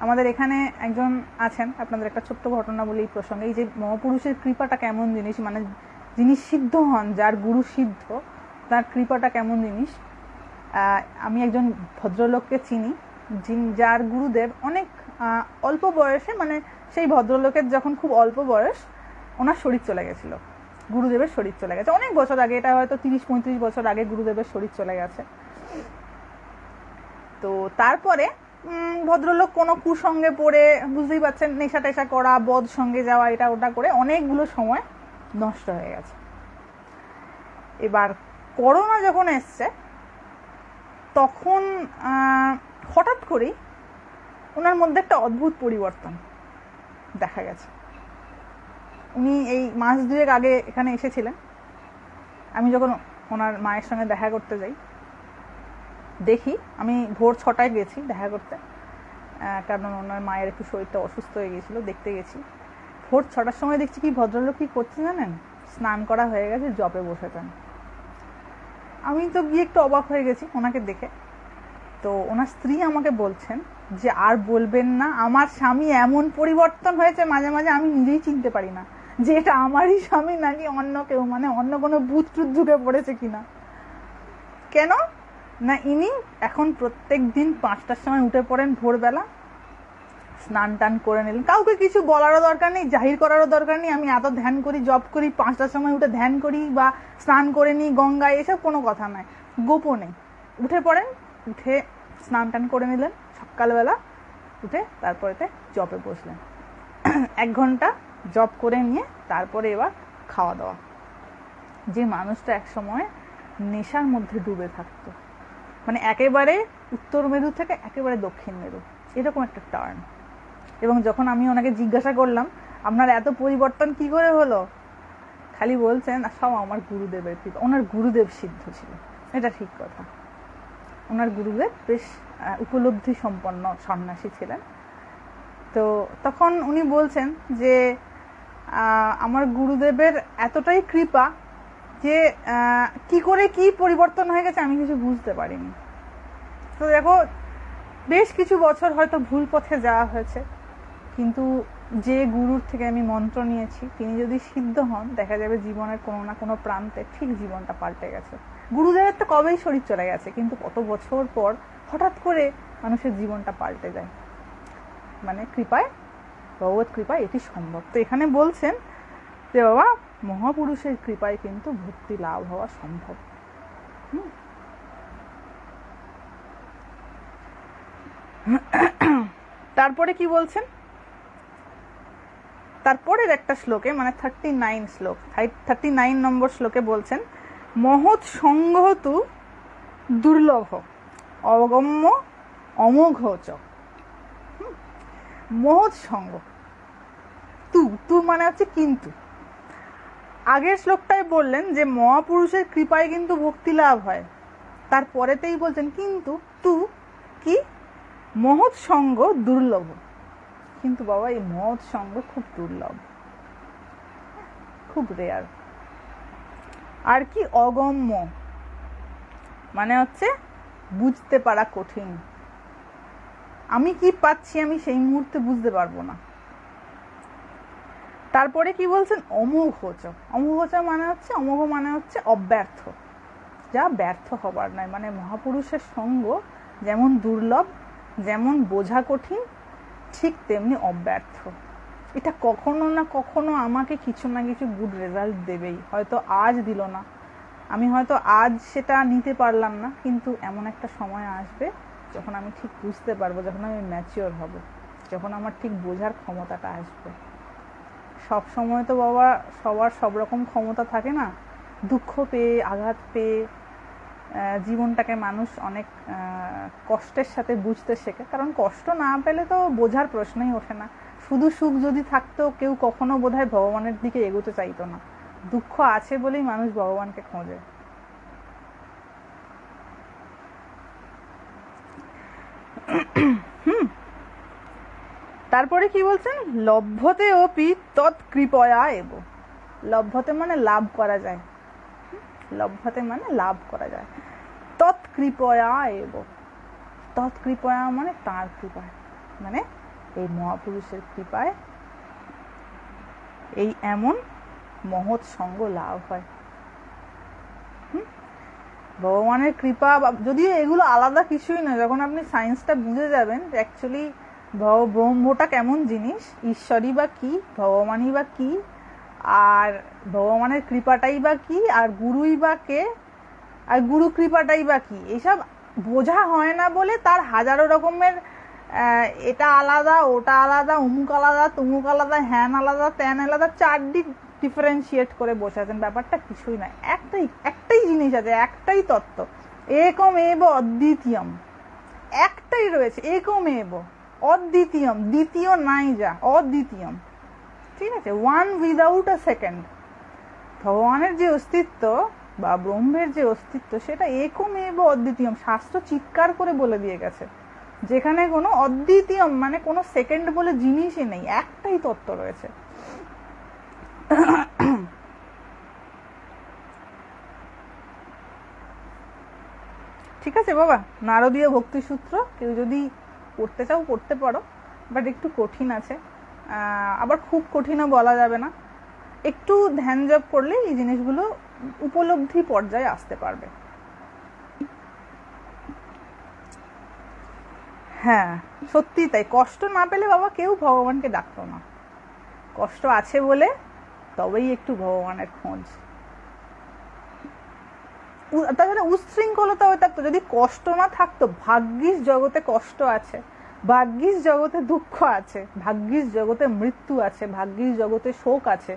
Speaker 1: আমাদের এখানে একজন আছেন, আপনাদের একটা ছোট্ট ঘটনা বলি এই প্রসঙ্গে। এই যে মহাপুরুষের কৃপাটা কেমন জিনিস, মানে যিনি সিদ্ধ হন, যার গুরু সিদ্ধ, তার কৃপাটা কেমন জিনিস। আমি একজন ভদ্রলোককে চিনি যার গুরুদেব অনেক অল্প বয়সে, মানে সেই ভদ্রলোকের যখন খুব অল্প বয়স ওনার শরীর চলে গেছিল, গুরুদেবের শরীর চলে গেছে অনেক বছর আগে, এটা হয়তো 30-35 বছর আগে গুরুদেবের শরীর চলে গেছে। তো তারপরে ভদ্রলোক কোনো কুসঙ্গে পড়ে, বুঝতেই পারছেন, নেশা টেশা করা, বদ সঙ্গে যাওয়া, এটা ওটা করে অনেকগুলো সময় নষ্ট হয়ে গেছে। এবার করোনা যখন এসছে তখন হঠাৎ করেই ওনার মধ্যে একটা অদ্ভুত পরিবর্তন দেখা গেছে। উনি এই মাস দুয়েক আগে এখানে এসেছিলেন। আমি যখন ওনার মায়ের সঙ্গে দেখা করতে যাই, দেখি, আমি ভোর 6টায় গেছি দেখা করতে, কারণ ওনার মায়ের একটু শরীরটা অসুস্থ হয়ে গেছিল, দেখতে গেছি। ভোর 6টার সময় দেখছি কি ভদ্রলোক কি করছে জানেন, স্নান করা হয়ে গেছে, জপে বসেছেন। আমি তো গিয়ে একটু অবাক হয়ে গেছি ওনাকে দেখে। তো ওনার স্ত্রী আমাকে বলছেন যে আর বলবেন না, আমার স্বামী এমন পরিবর্তন হয়েছে মাঝে মাঝে আমি নিজেই চিনতে পারি না যে এটা আমারই স্বামী নাকি অন্য কেউ, মানে অন্য কোনো ভূত টুত ঢুকে পড়েছে কিনা। কেন না, ইনি এখন প্রত্যেক দিন 5টার সময় উঠে পড়েন ভোরবেলা, স্নান টান করে নিলেন। কাউকে কিছু বলারও দরকার নেই, জাহির করারও দরকার নেই। আমি এত ধ্যান করি, জপ করি, 5টার সময় উঠে ধ্যান করি বা স্নান করে নিই গঙ্গায়, এসব কোনো কথা নয়। গোপনে উঠে পড়েন, উঠে স্নান টান করে নিলেন সকালবেলা, উঠে তারপরেতে জপে বসলেন। 1 ঘন্টা জপ করে নিয়ে তারপরে এবার খাওয়া দাওয়া। যে মানুষটা একসময় নেশার মধ্যে ডুবে থাকতো, মানে একেবারে উত্তর মেরু থেকে একেবারে দক্ষিণ মেরু, এরকম একটা টার্ন। এবং যখন আমি ওনাকে জিজ্ঞাসা করলাম আপনার এত পরিবর্তন কি করে হলো, খালি বলছেন সব আমার গুরুদেবের কৃপা। ওনার গুরুদেব সিদ্ধ ছিল, এটা ঠিক কথা। ওনার গুরুদেব বেশ উপলব্ধি সম্পন্ন সন্ন্যাসী ছিলেন। তো তখন উনি বলছেন যে আমার গুরুদেবের এতটাই কৃপা যে কি করে কি পরিবর্তন হয়ে গেছে আমি কিছু বুঝতে পারিনি। তো দেখো, বেশ কিছু বছর হয়তো ভুল পথে যাওয়া হয়েছে, কিন্তু যে গুরুর থেকে আমি মন্ত্র নিয়েছি তিনি যদি সিদ্ধ হন, দেখা যাবে জীবনের কোনো না কোনো প্রান্তে ঠিক জীবনটা পাল্টে গেছে। গুরুদেবের তো কবেই শরীর চলে গেছে, কিন্তু কত বছর পর হঠাৎ করে মানুষের জীবনটা পাল্টে যায়, মানে কৃপায়, ভগবত কৃপায় এটি সম্ভব। তো এখানে বলছেন যে বাবা, মহাপুরুষের কৃপায় কিন্তু ভক্তি লাভ হওয়া সম্ভব। তারপরে কি বলছেন, তারপরের একটা শ্লোকে, মানে 39 নম্বর শ্লোকে বলছেন, মহৎ সঙ্গ তু দুর্লভ অগম্য অমোঘ চ। মহৎ সঙ্গ, তু মানে হচ্ছে কিন্তু। আগের শ্লোকটায় বললেন যে মহাপুরুষের কৃপায় কিন্তু ভক্তি লাভ হয়, তারপরেতেই বলছেন কিন্তু তু কি, মহৎ সঙ্গ দুর্লভ। কিন্তু বাবা, এই মহৎ সঙ্গ খুব দুর্লভ, খুব রেয়ার। আর কি, অগম্য মানে হচ্ছে বুঝতে পারা কঠিন। আমি কি পাচ্ছি আমি সেই মুহূর্তে বুঝতে পারবো না। তারপরে কি বলছেন, অমোঘচ। অমোঘচ মানে হচ্ছে, অমোঘ মানে হচ্ছে অব্যর্থ, যা ব্যর্থ হবার নয়। মানে মহাপুরুষের সঙ্গ যেমন দুর্লভ, যেমন বোঝা কঠিন, ঠিক তেমনি অব্যর্থ। এটা কখনো না কখনো আমাকে কিছু না কিছু গুড রেজাল্ট দেবেই। হয়তো আজ দিল না, আমি হয়তো আজ সেটা নিতে পারলাম না, কিন্তু এমন একটা সময় আসবে যখন আমি ঠিক বুঝতে পারবো, যখন আমি ম্যাচিওর হব, যখন আমার ঠিক বোঝার ক্ষমতাটা আসবে। সব সময় তো বাবা সবার সব রকম ক্ষমতা থাকে না। দুঃখ পেয়ে, আঘাত পেয়ে জীবনটাকে মানুষ অনেক কষ্টের সাথে বুঝতে শেখে। কারণ কষ্ট না পেলে তো বোঝার প্রশ্নই ওঠে না। শুধু সুখ যদি থাকতো কেউ কখনো বোধহয় ভগবানের দিকে এগোতে চাইতো না। দুঃখ আছে বলেই মানুষ ভগবানকে খোঁজে। তারপরে কি বলছেন, লভ্যতে অপি তৎকৃপয়া এব। লভ্যতে মানে লাভ করা যায়, লভ্যতে মানে লাভ করা যায়। তৎকৃপয়া এব, তৎকৃপয়া মানে তার কৃপায়, মানে এই মহাপুরুষের কৃপায় এই এমন মহৎ সঙ্গ লাভ হয়। ভগবানের কৃপা, যদিও এগুলো আলাদা কিছুই না, যখন আপনি সায়েন্সটা বুঝে যাবেন অ্যাকচুয়ালি ব্রহ্মটা কেমন জিনিস, ঈশ্বরই বা কি, ভগবানই বা কি, আর ভগবানের কৃপাটাই বা কি, আর গুরুই বা কে, আর গুরু কৃপাটাই বা কি, এইসব বোঝা হয় না বলে তার হাজারো রকমের এটা আলাদা, ওটা আলাদা, অমুক আলাদা, তমুক আলাদা, হ্যান আলাদা, ত্যান আলাদা, চারদিক ডিফারেন্সিয়েট করে বসাছেন। ব্যাপারটা কিছুই নয়, একটাই জিনিস আছে, একটাই তত্ত্ব, একম এব অদ্বিতীয়ম, একটাই রয়েছে, একম এব অদ্বিতীয়ম, দ্বিতীয় নাই যা, অদ্বিতীয়ম, ঠিক আছে, ওয়ান উইদাউট আ সেকেন্ড। ভগবানের যে অস্তিত্ব বা ব্রহ্মের যে অস্তিত্ব সেটা একম এব অদ্বিতীয়ম, শাস্ত্র চিৎকার করে বলে দিয়ে গেছে, যেখানে কোনো অদ্বিতীয়ম মানে কোনো সেকেন্ড বলে জিনিসই নেই, একটাই তত্ত্ব রয়েছে। ঠিক আছে বাবা, নারদীয় ভক্তি সূত্র কেউ যদি পড়তে চাও পড়তে পারো, বাট একটু কঠিন আছে, আবার খুব কঠিনও বলা যাবে না। একটু ধ্যান জপ করলে এই জিনিসগুলো উপলব্ধি পর্যায়ে আসতে পারবে। হ্যাঁ সত্যি তাই, কষ্ট না পেলে বাবা কেউ ভগবানকে ডাকতো না। কষ্ট আছে বলে তবেই একটু ভগবানের খোঁজ। তাহলে উচ্ছৃঙ্খলতা হয়ে থাকতো, যদি কষ্ট না থাকতো, ভাগ্যিস জগতে কষ্ট আছে, ভাগ্যিস জগতে দুঃখ আছে, ভাগ্যিস জগতে মৃত্যু আছে, ভাগ্যিস জগতে শোক আছে,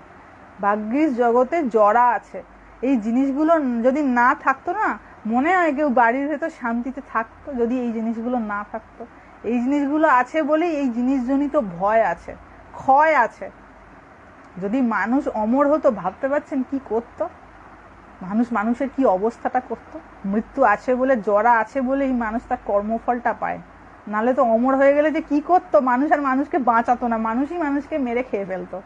Speaker 1: ভাগ্যিস জগতে জরা আছে, এই জিনিসগুলো যদি না থাকতো না, মনে হয় কেউ বাড়ির ভেতর শান্তিতে থাকতো যদি এই জিনিসগুলো না থাকতো। এই জিনিসগুলো আছে বলেই এই জিনিসজনিত ভয় আছে, ক্ষয় আছে। যদি মানুষ অমর হতো, ভাবতে পারছেন কি করতো মানুষের কি অবস্থাটা করতো। মৃত্যু আছে বলে, জরা আছে বলেই মানুষ তার কর্মফলটা পায়, নালে তো অমর হয়ে গেলে যে কি করতো, মানুষ আর মানুষকে বাঁচাতো না, মানুষই মানুষকে মেরে খেয়ে ফেলতো।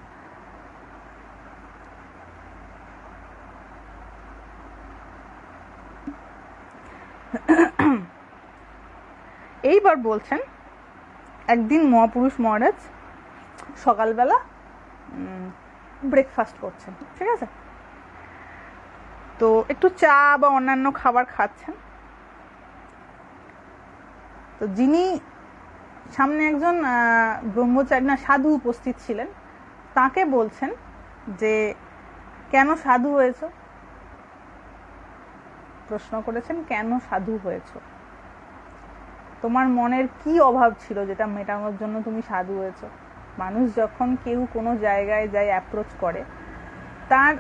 Speaker 1: এইবার বলছেন, একদিন মহাপুরুষ মহারাজ সকালবেলা ব্রেকফাস্ট করছেন, ঠিক আছে, তো একটু চা বা অন্যান্য খাবার খাচ্ছেন। তো যিনি সামনে একজন ব্রহ্মচারী না সাধু উপস্থিত ছিলেন, তাকে বলছেন যে কেন সাধু হয়েছ, প্রশ্ন করেছেন কেন সাধু হয়েছ, তোমার মনের কি অভাব ছিল যেটা মেটানোর জন্য তুমি সাধু হয়েছ। মানুষ যখন কেউ কোনো জায়গায় যায় অ্যাপ্রোচ করে, তার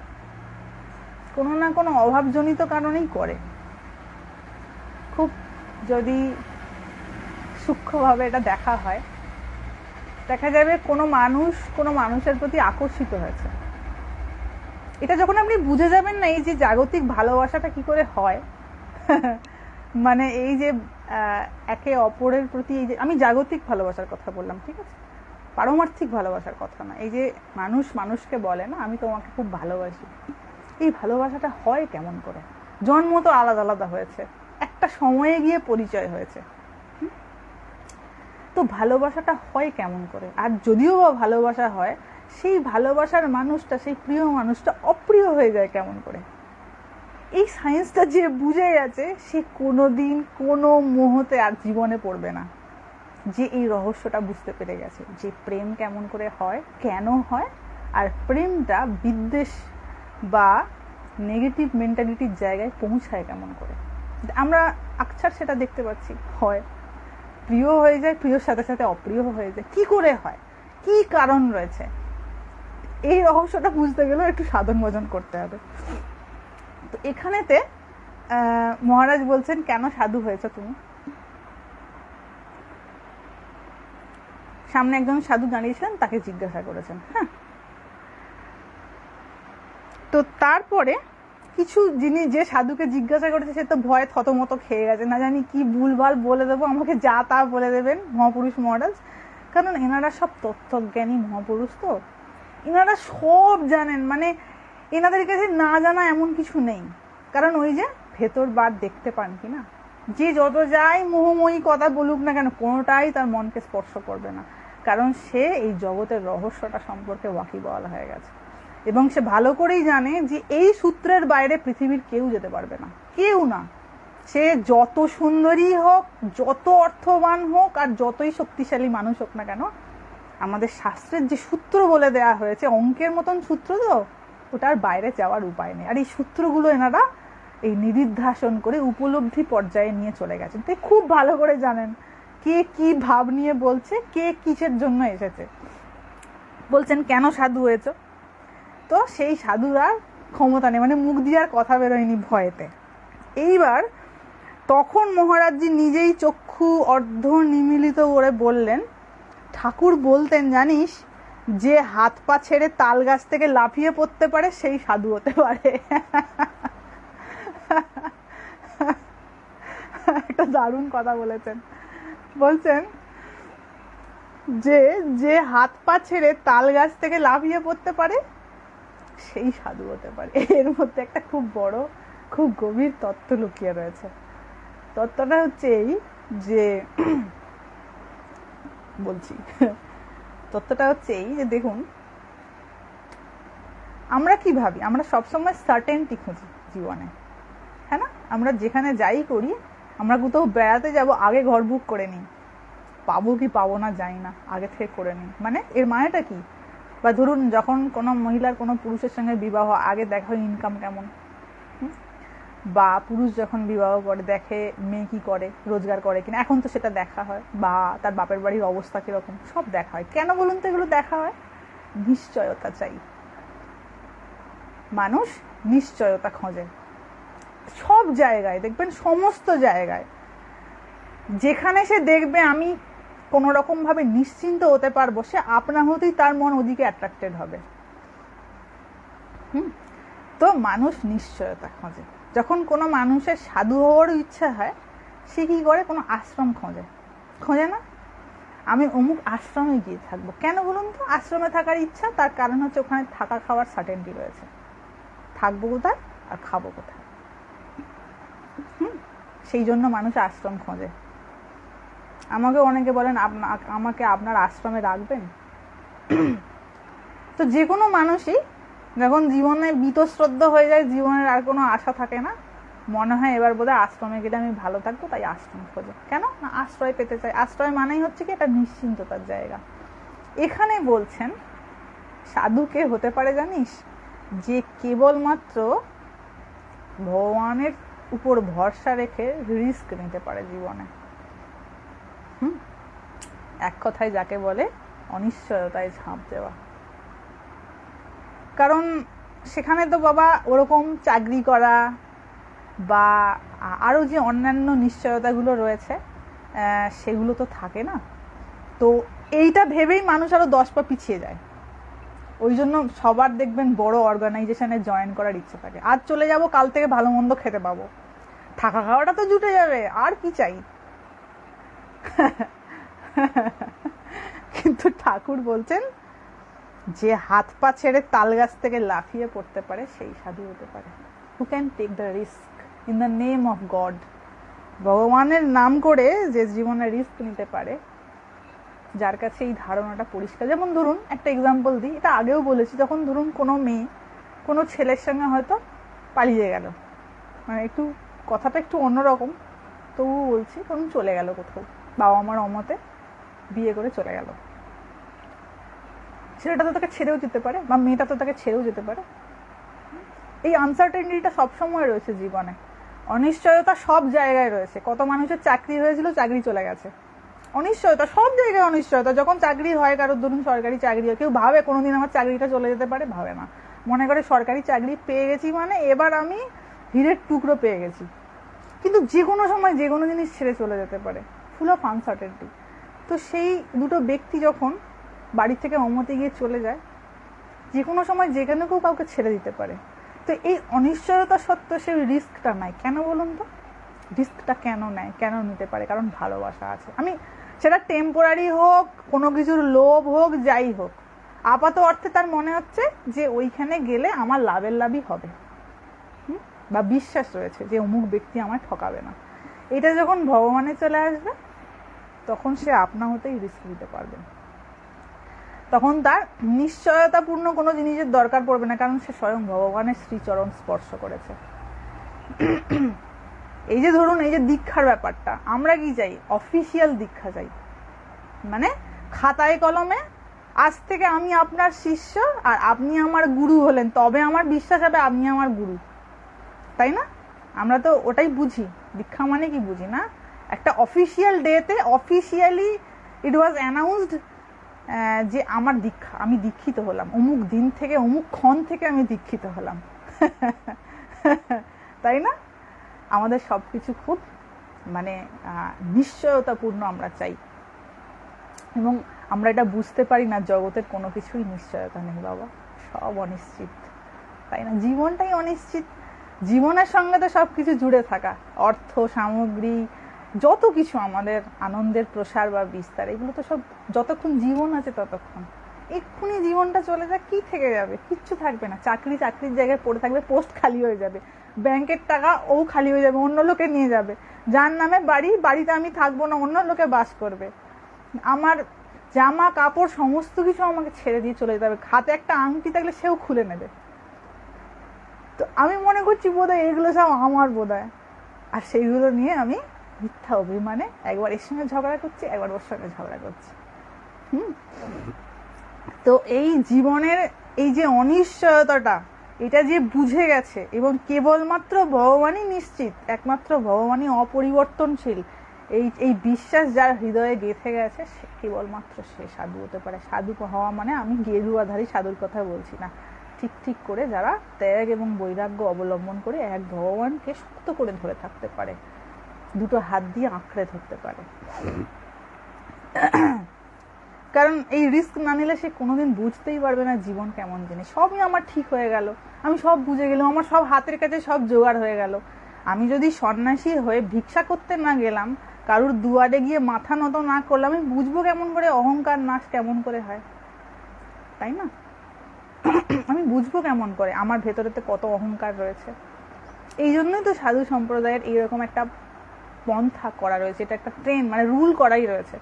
Speaker 1: কোনো না কোনো অভাবজনিত কারণেই করে। খুব যদি সূক্ষ্মভাবে এটা দেখা হয়, দেখা যাবে কোনো মানুষের প্রতি আকর্ষিত হয়েছে। এটা যখন আপনি বুঝে যাবেন না, এই যে জাগতিক ভালোবাসাটা কি করে হয়, মানে এই যে একে অপরের প্রতি, এই যে আমি জাগতিক ভালোবাসার কথা বললাম, ঠিক আছে, পারমার্থিক ভালোবাসার কথা না। এই যে মানুষ মানুষকে বলে না আমি তোমাকে খুব ভালোবাসি, এই ভালোবাসাটা হয় কেমন করে? জন্ম তো আলাদা আলাদা হয়েছে, একটা সময়ে গিয়ে পরিচয় হয়েছে, তো ভালোবাসাটা হয় কেমন করে? আর যদিও বা ভালোবাসা হয়, সেই ভালোবাসার মানুষটা, সেই প্রিয় মানুষটা অপ্রিয় হয়ে যায় কেমন করে? এই সায়েন্সটা যে বুঝে গেছে, সে কোনোদিন কোনো মুহূর্তে আর জীবনে পড়বে না, যে এই রহস্যটা বুঝতে পেরে গেছে যে প্রেম কেমন করে হয়, কেন হয়, আর প্রেমটা বিদ্বেষ বা নেগেটিভ মেন্টালিটির জায়গায় পৌঁছায় কেমন করে। আমরা আকছার সেটা দেখতে পাচ্ছি, হয় প্রিয় হয়ে যায়, প্রিয়র সাথে সাথে অপ্রিয় হয়ে যায়। কি করে হয়, কি কারণ রয়েছে, এই রহস্যটা বুঝতে গেলেও একটু সাধন ভজন করতে হবে। তো এখানেতে মহারাজ বলছেন, কেন সাধু হয়েছ তুমি? সামনে একজন সাধু দাঁড়িয়েছিলেন, তাকে জিজ্ঞাসা করেছেন। হ্যাঁ, তো তারপরে কিছু জিনিস, যে সাধুকে জিজ্ঞাসা করেছে সে তো ভয়ে থতমত খেয়ে গেছে, না জানি কি ভুলভাল বলে দেবো, আমাকে যা তা বলে দেবেন মহাপুরুষ মহারাজ। কারণ এনারা সব তত্ত্বজ্ঞানী মহাপুরুষ, তো এনারা সব জানেন, মানে এনাদের কাছে না জানা এমন কিছু নেই। কারণ ওই যে ভেতর বার দেখতে পান কি না, যে যত যাই মোহময়ী কথা বলুক না কেন, কোনোটাই তার মনকে স্পর্শ করবে না, কারণ সে এই জগতের রহস্যটা সম্পর্কে ওয়াকিবহাল হয়ে গেছে। এবং সে ভালো করেই জানে যে এই সূত্রের বাইরে পৃথিবীর কেউ যেতে পারবে না, কেউ না। সে যত সুন্দরী হোক, যত অর্থবান হোক, আর যতই শক্তিশালী মানুষ হোক না কেন, আমাদের শাস্ত্রের যে সূত্র বলে দেয়া হয়েছে, অঙ্কের মতন সূত্র, তো ওটার বাইরে যাওয়ার উপায় নেই। আর এই সূত্রগুলো এনারা এই নিদিধ্যাসন করে উপলব্ধি পর্যায়ে নিয়ে চলে গেছেন। তাই খুব ভালো করে জানেন কে কি ভাব নিয়ে বলছে, কে কিসের জন্য এসেছে। বলছেন কেন সাধু হয়েছ? তো সেই সাধুর আর ক্ষমতা নেই, মানে মুখ দিয়ে আর কথা বেরোয়নি ভয়েতে। এইবার তখন মহারাজজি নিজেই চক্ষু অর্ধ নিমিলিত করে বললেন, ঠাকুর বলতেন জানিস, যে হাত পা ছেড়ে তাল গাছ থেকে লাফিয়ে পড়তে পারে সেই সাধু হতে পারে। একটা দারুণ কথা বলেছেন। বলছেন যে যে হাত পা ছেড়ে তাল গাছ থেকে লাফিয়ে পড়তে পারে সেই সাধু হতে পারে। এর মধ্যে একটা খুব বড়, খুব গভীর তত্ত্ব লুকিয়ে রয়েছে। তত্ত্বটা হচ্ছে এই যে, বলছি, তত্ত্বটা হচ্ছে এই যে, দেখুন আমরা কি ভাবি, আমরা সবসময় সার্টেনটি খুঁজি জীবনে, হ্যাঁ না? আমরা যেখানে যাই করি, আমরা কোথাও বেড়াতে যাব, আগে ঘর বুক করে নিই, পাবো কি পাবো না জানি না, আগে থেকে করে নিই। মানে এর মানেটা কি? বা ধরুন যখন কোনো মহিলার কোনো পুরুষের সঙ্গে বিবাহ, আগে দেখা হয় ইনকাম কেমন, বা পুরুষ যখন বিবাহ করে দেখে মেয়ে কি করে, রোজগার করে কিনা, এখন তো সেটা দেখা হয়, বা তার বাপের বাড়ির অবস্থা কিরকম, সব দেখা হয়। কেন বলুন তো এগুলো দেখা হয়? নিশ্চয়তা চাই, মানুষ নিশ্চয়তা খোঁজে। সব জায়গায় দেখবেন, সমস্ত জায়গায় যেখানে সে দেখবে আমি কোনো রকম ভাবে নিশ্চিন্ত হতে পারবো, সে আপনা হতেই তার মন ওদিকে অ্যাট্রাক্টেড হবে। তো মানুষ নিশ্চয়তা খোঁজে। যখন কোনো মানুষের সাধু হওয়ার ইচ্ছা হয়, সে কি করে? কোনো আশ্রম খোঁজে, খোঁজে না? আমি অমুক আশ্রমে গিয়ে থাকবো। কেন বলুন তো আশ্রমে থাকার ইচ্ছা? তার কারণ হচ্ছে ওখানে থাকা খাওয়ার সার্টেনটি রয়েছে। থাকবো কোথায় আর খাবো কোথায়, সেই জন্য মানুষ আশ্রম খোঁজে। আমাকে অনেকে বলেন, আমাকে আপনার আশ্রমে রাখবেন? তো যে কোনো মানুষই যখন জীবনে বীতশ্রদ্ধ হয়ে যায়, জীবনের আর কোনো আশা থাকে না, মনে হয় এবার বোধহয় আশ্রমে গেলে আমি ভালো থাকবো, তাই আশ্রম খোঁজে। কেন না? আশ্রয় পেতে চাই। আশ্রয় মানেই হচ্ছে কি একটা নিশ্চিন্ততার জায়গা। এখানে বলছেন সাধু কে হতে পারে জানিস? যে কেবলমাত্র ভগবানের উপর ভরসা রেখে রিস্ক নিতে পারে জীবনে। এক কথায় যাকে বলে অনিশ্চয়তায় ঝাঁপ দেওয়া। কারণ সেখানে তো বাবা ওরকম চাকরি করা বা আরো যে অন্যান্য নিশ্চয়তাগুলো রয়েছে সেগুলো তো থাকে না। তো এইটা ভেবেই মানুষ আরো 10 পা পিছিয়ে যায়। ওই জন্য সবার দেখবেন বড় অর্গানাইজেশনে জয়েন করার ইচ্ছে থাকে। আজ চলে যাব, কাল থেকে ভালো মন্দ খেতে পাবো, থাকা খাওয়াটা তো জুটে যাবে, আর কি চাই। কিন্তু ঠাকুর বলছেন যে হাত পা ছেড়ে তাল গাছ থেকে লাফিয়ে পড়তে পারে সেই সাধু হতে পারে। Who can take the risk in the name of God. ভগবানের নাম করে যে জীবনে রিস্ক নিতে পারে, যার কাছে এই ধারণাটা পরিষ্কার। যেমন ধরুন একটা এক্সাম্পল দিই, এটা আগেও বলেছি। যখন ধরুন কোনো মেয়ে কোনো ছেলের সঙ্গে হয়তো পালিয়ে গেল, মানে একটু কথাটা একটু অন্যরকম তবুও বলছি, কারণ চলে গেল কোথাও, বাবা মার অমতে বিয়ে করে চলে গেল। ছেলেটা তো তাকে ছেড়েও যেতে পারে, বা মেয়েটা তো তাকে ছেড়েও যেতে পারে। এই আনসার্টেনিটিটা সবসময় রয়েছে জীবনে। অনিশ্চয়তা সব জায়গায় রয়েছে। কত মানুষের চাকরি হয়েছিল, চাকরি চলে গেছে। অনিশ্চয়তা সব জায়গায়, অনিশ্চয়তা। যখন চাকরি হয় কারোর, ধরুন সরকারি চাকরি হয়, কেউ ভাবে কোনোদিন আমার চাকরিটা চলে যেতে পারে? ভাবে না। মনে করে সরকারি চাকরি পেয়ে গেছি মানে এবার আমি হীরের টুকরো পেয়ে গেছি, কিন্তু যে কোনো সময় যে কোনো জিনিস ছেড়ে চলে যেতে পারে, ফুল অফ আনসার্টেনটি। তো সেই দুটো ব্যক্তি যখন বাড়ি থেকে অমতে গিয়ে চলে যায়, যে কোনো সময় যেখানে কেউ কাউকে ছেড়ে দিতে পারে। তো এই অনিশ্চয়তা সত্ত্বেও সে রিস্কটা নেয় কেন বলুন তো? রিস্কটা কেন নেয়, কেন নিতে পারে? কারণ ভালোবাসা আছে। আমি সেটা টেম্পোরারি হোক, কোনো কিছুর লোভ হোক, যাই হোক, আপাত অর্থে তার মনে হচ্ছে যে ওইখানে গেলে আমার লাভের লাভই হবে, বা বিশ্বাস রয়েছে যে অমুক ব্যক্তি আমায় ঠকাবে না। এটা যখন ভগবানে চলে আসবে তখন সে আপনা হতেই রিস্ক নিতে পারবে। তখন তার নিশ্চয়তাপূর্ণ কোনো জিনিসের দরকার পড়বে না, কারণ সে স্বয়ং ভগবানের শ্রীচরণ স্পর্শ করেছে। এই যে ধরুন, এই যে দীক্ষার ব্যাপারটা, আমরা কি চাই? অফিসিয়াল দীক্ষা চাই, মানে খাতায় কলমে আজ থেকে আমি আপনার শিষ্য আর আপনি আমার গুরু হলেন, তবে আমার বিশ্বাস হবে আপনি আমার গুরু, তাই না? আমরা তো ওটাই বুঝি। দীক্ষা মানে কি বুঝি না? একটা অফিসিয়াল ডেতে অফিসিয়ালি ইট ওয়াজ অ্যানাউন্সড যে আমার দীক্ষা, আমি দীক্ষিত হলাম, অমুক দিন থেকে অমুক ক্ষণ থেকে আমি দীক্ষিত হলাম। তাই না? আমাদের সবকিছু খুব মানে নিশ্চয়তাপূর্ণ আমরা চাই, এবং আমরা এটা বুঝতে পারি না জগতের কোনো কিছুই নিশ্চয়তা নেই বাবা, সব অনিশ্চিত, তাই না? জীবনটাই অনিশ্চিত। জীবনের সঙ্গে তো সবকিছু জুড়ে থাকা, অর্থ সামগ্রী, যত কিছু আমাদের আনন্দের প্রসার বা বিস্তার, এগুলো তো সব যতক্ষণ জীবন আছে ততক্ষণ। এক্ষুনি জীবনটা চলে যাক, কি থেকে যাবে? কিচ্ছু থাকবে না। চাকরির জায়গায় পড়ে থাকবে, পোস্ট খালি হয়ে যাবে, ব্যাংকের টাকা ও খালি হয়ে যাবে, অন্য লোকে নিয়ে যাবে। যার নামে বাড়িতে আমি থাকবো না, অন্য লোকে বাস করবে। আমার জামা কাপড় সমস্ত কিছু আমাকে ছেড়ে দিয়ে চলে যেতে হবে। হাতে একটা আংটি থাকলে সেও খুলে নেবে। তো আমি মনে করছি বোধহয় এগুলো সব আমার বোধহয়, আর সেইগুলো নিয়ে আমি মিথ্যা অভিমানে একবার এর সঙ্গে ঝগড়া করছি, একবার ওর সঙ্গে ঝগড়া করছি। তো এই জীবনের এই যে অনিশ্চয়তাটা, এটা যে বুঝে গেছে, এবং কেবলমাত্র ভগবানই নিশ্চিত, একমাত্র ভগবানই অপরিবর্তনশীল, এই বিশ্বাস যার হৃদয়ে গেঁথে গেছে, সে কেবলমাত্র সে সাধু হতে পারে। সাধু হওয়া মানে আমি গেরুয়াধারী সাধুর কথা বলছি না, ঠিক করে যারা ত্যাগ এবং বৈরাগ্য অবলম্বন করে এক ভগবানকে শক্ত করে ধরে থাকতে পারে, দুটো হাত দিয়ে আঁকড়ে ধরতে পারে। কারণ এই রিস্ক না নিলে সে কোনোদিন বুঝতেই পারবে না জীবন কেমন জিনিস। সবই আমার ঠিক হয়ে গেল, আমি সব বুঝে গেলাম, আমার সব হাতের কাছে সব জোগাড় হয়ে গেল। আমি যদি সন্ন্যাসী হয়ে ভিক্ষা করতে না গেলাম, কারুর দুয়ারে গিয়ে মাথা নত না করলাম, আমি বুঝবো কেমন করে অহংকার নাশ কেমন করে হয়, তাই না? আমি বুঝবো কেমন করে আমার ভেতরেতে কত অহংকার রয়েছে? এই জন্যই তো সাধু সম্প্রদায়ের এইরকম একটা পন্থা করা রয়েছে, এটা একটা ট্রেন, মানে রুল করাই রয়েছে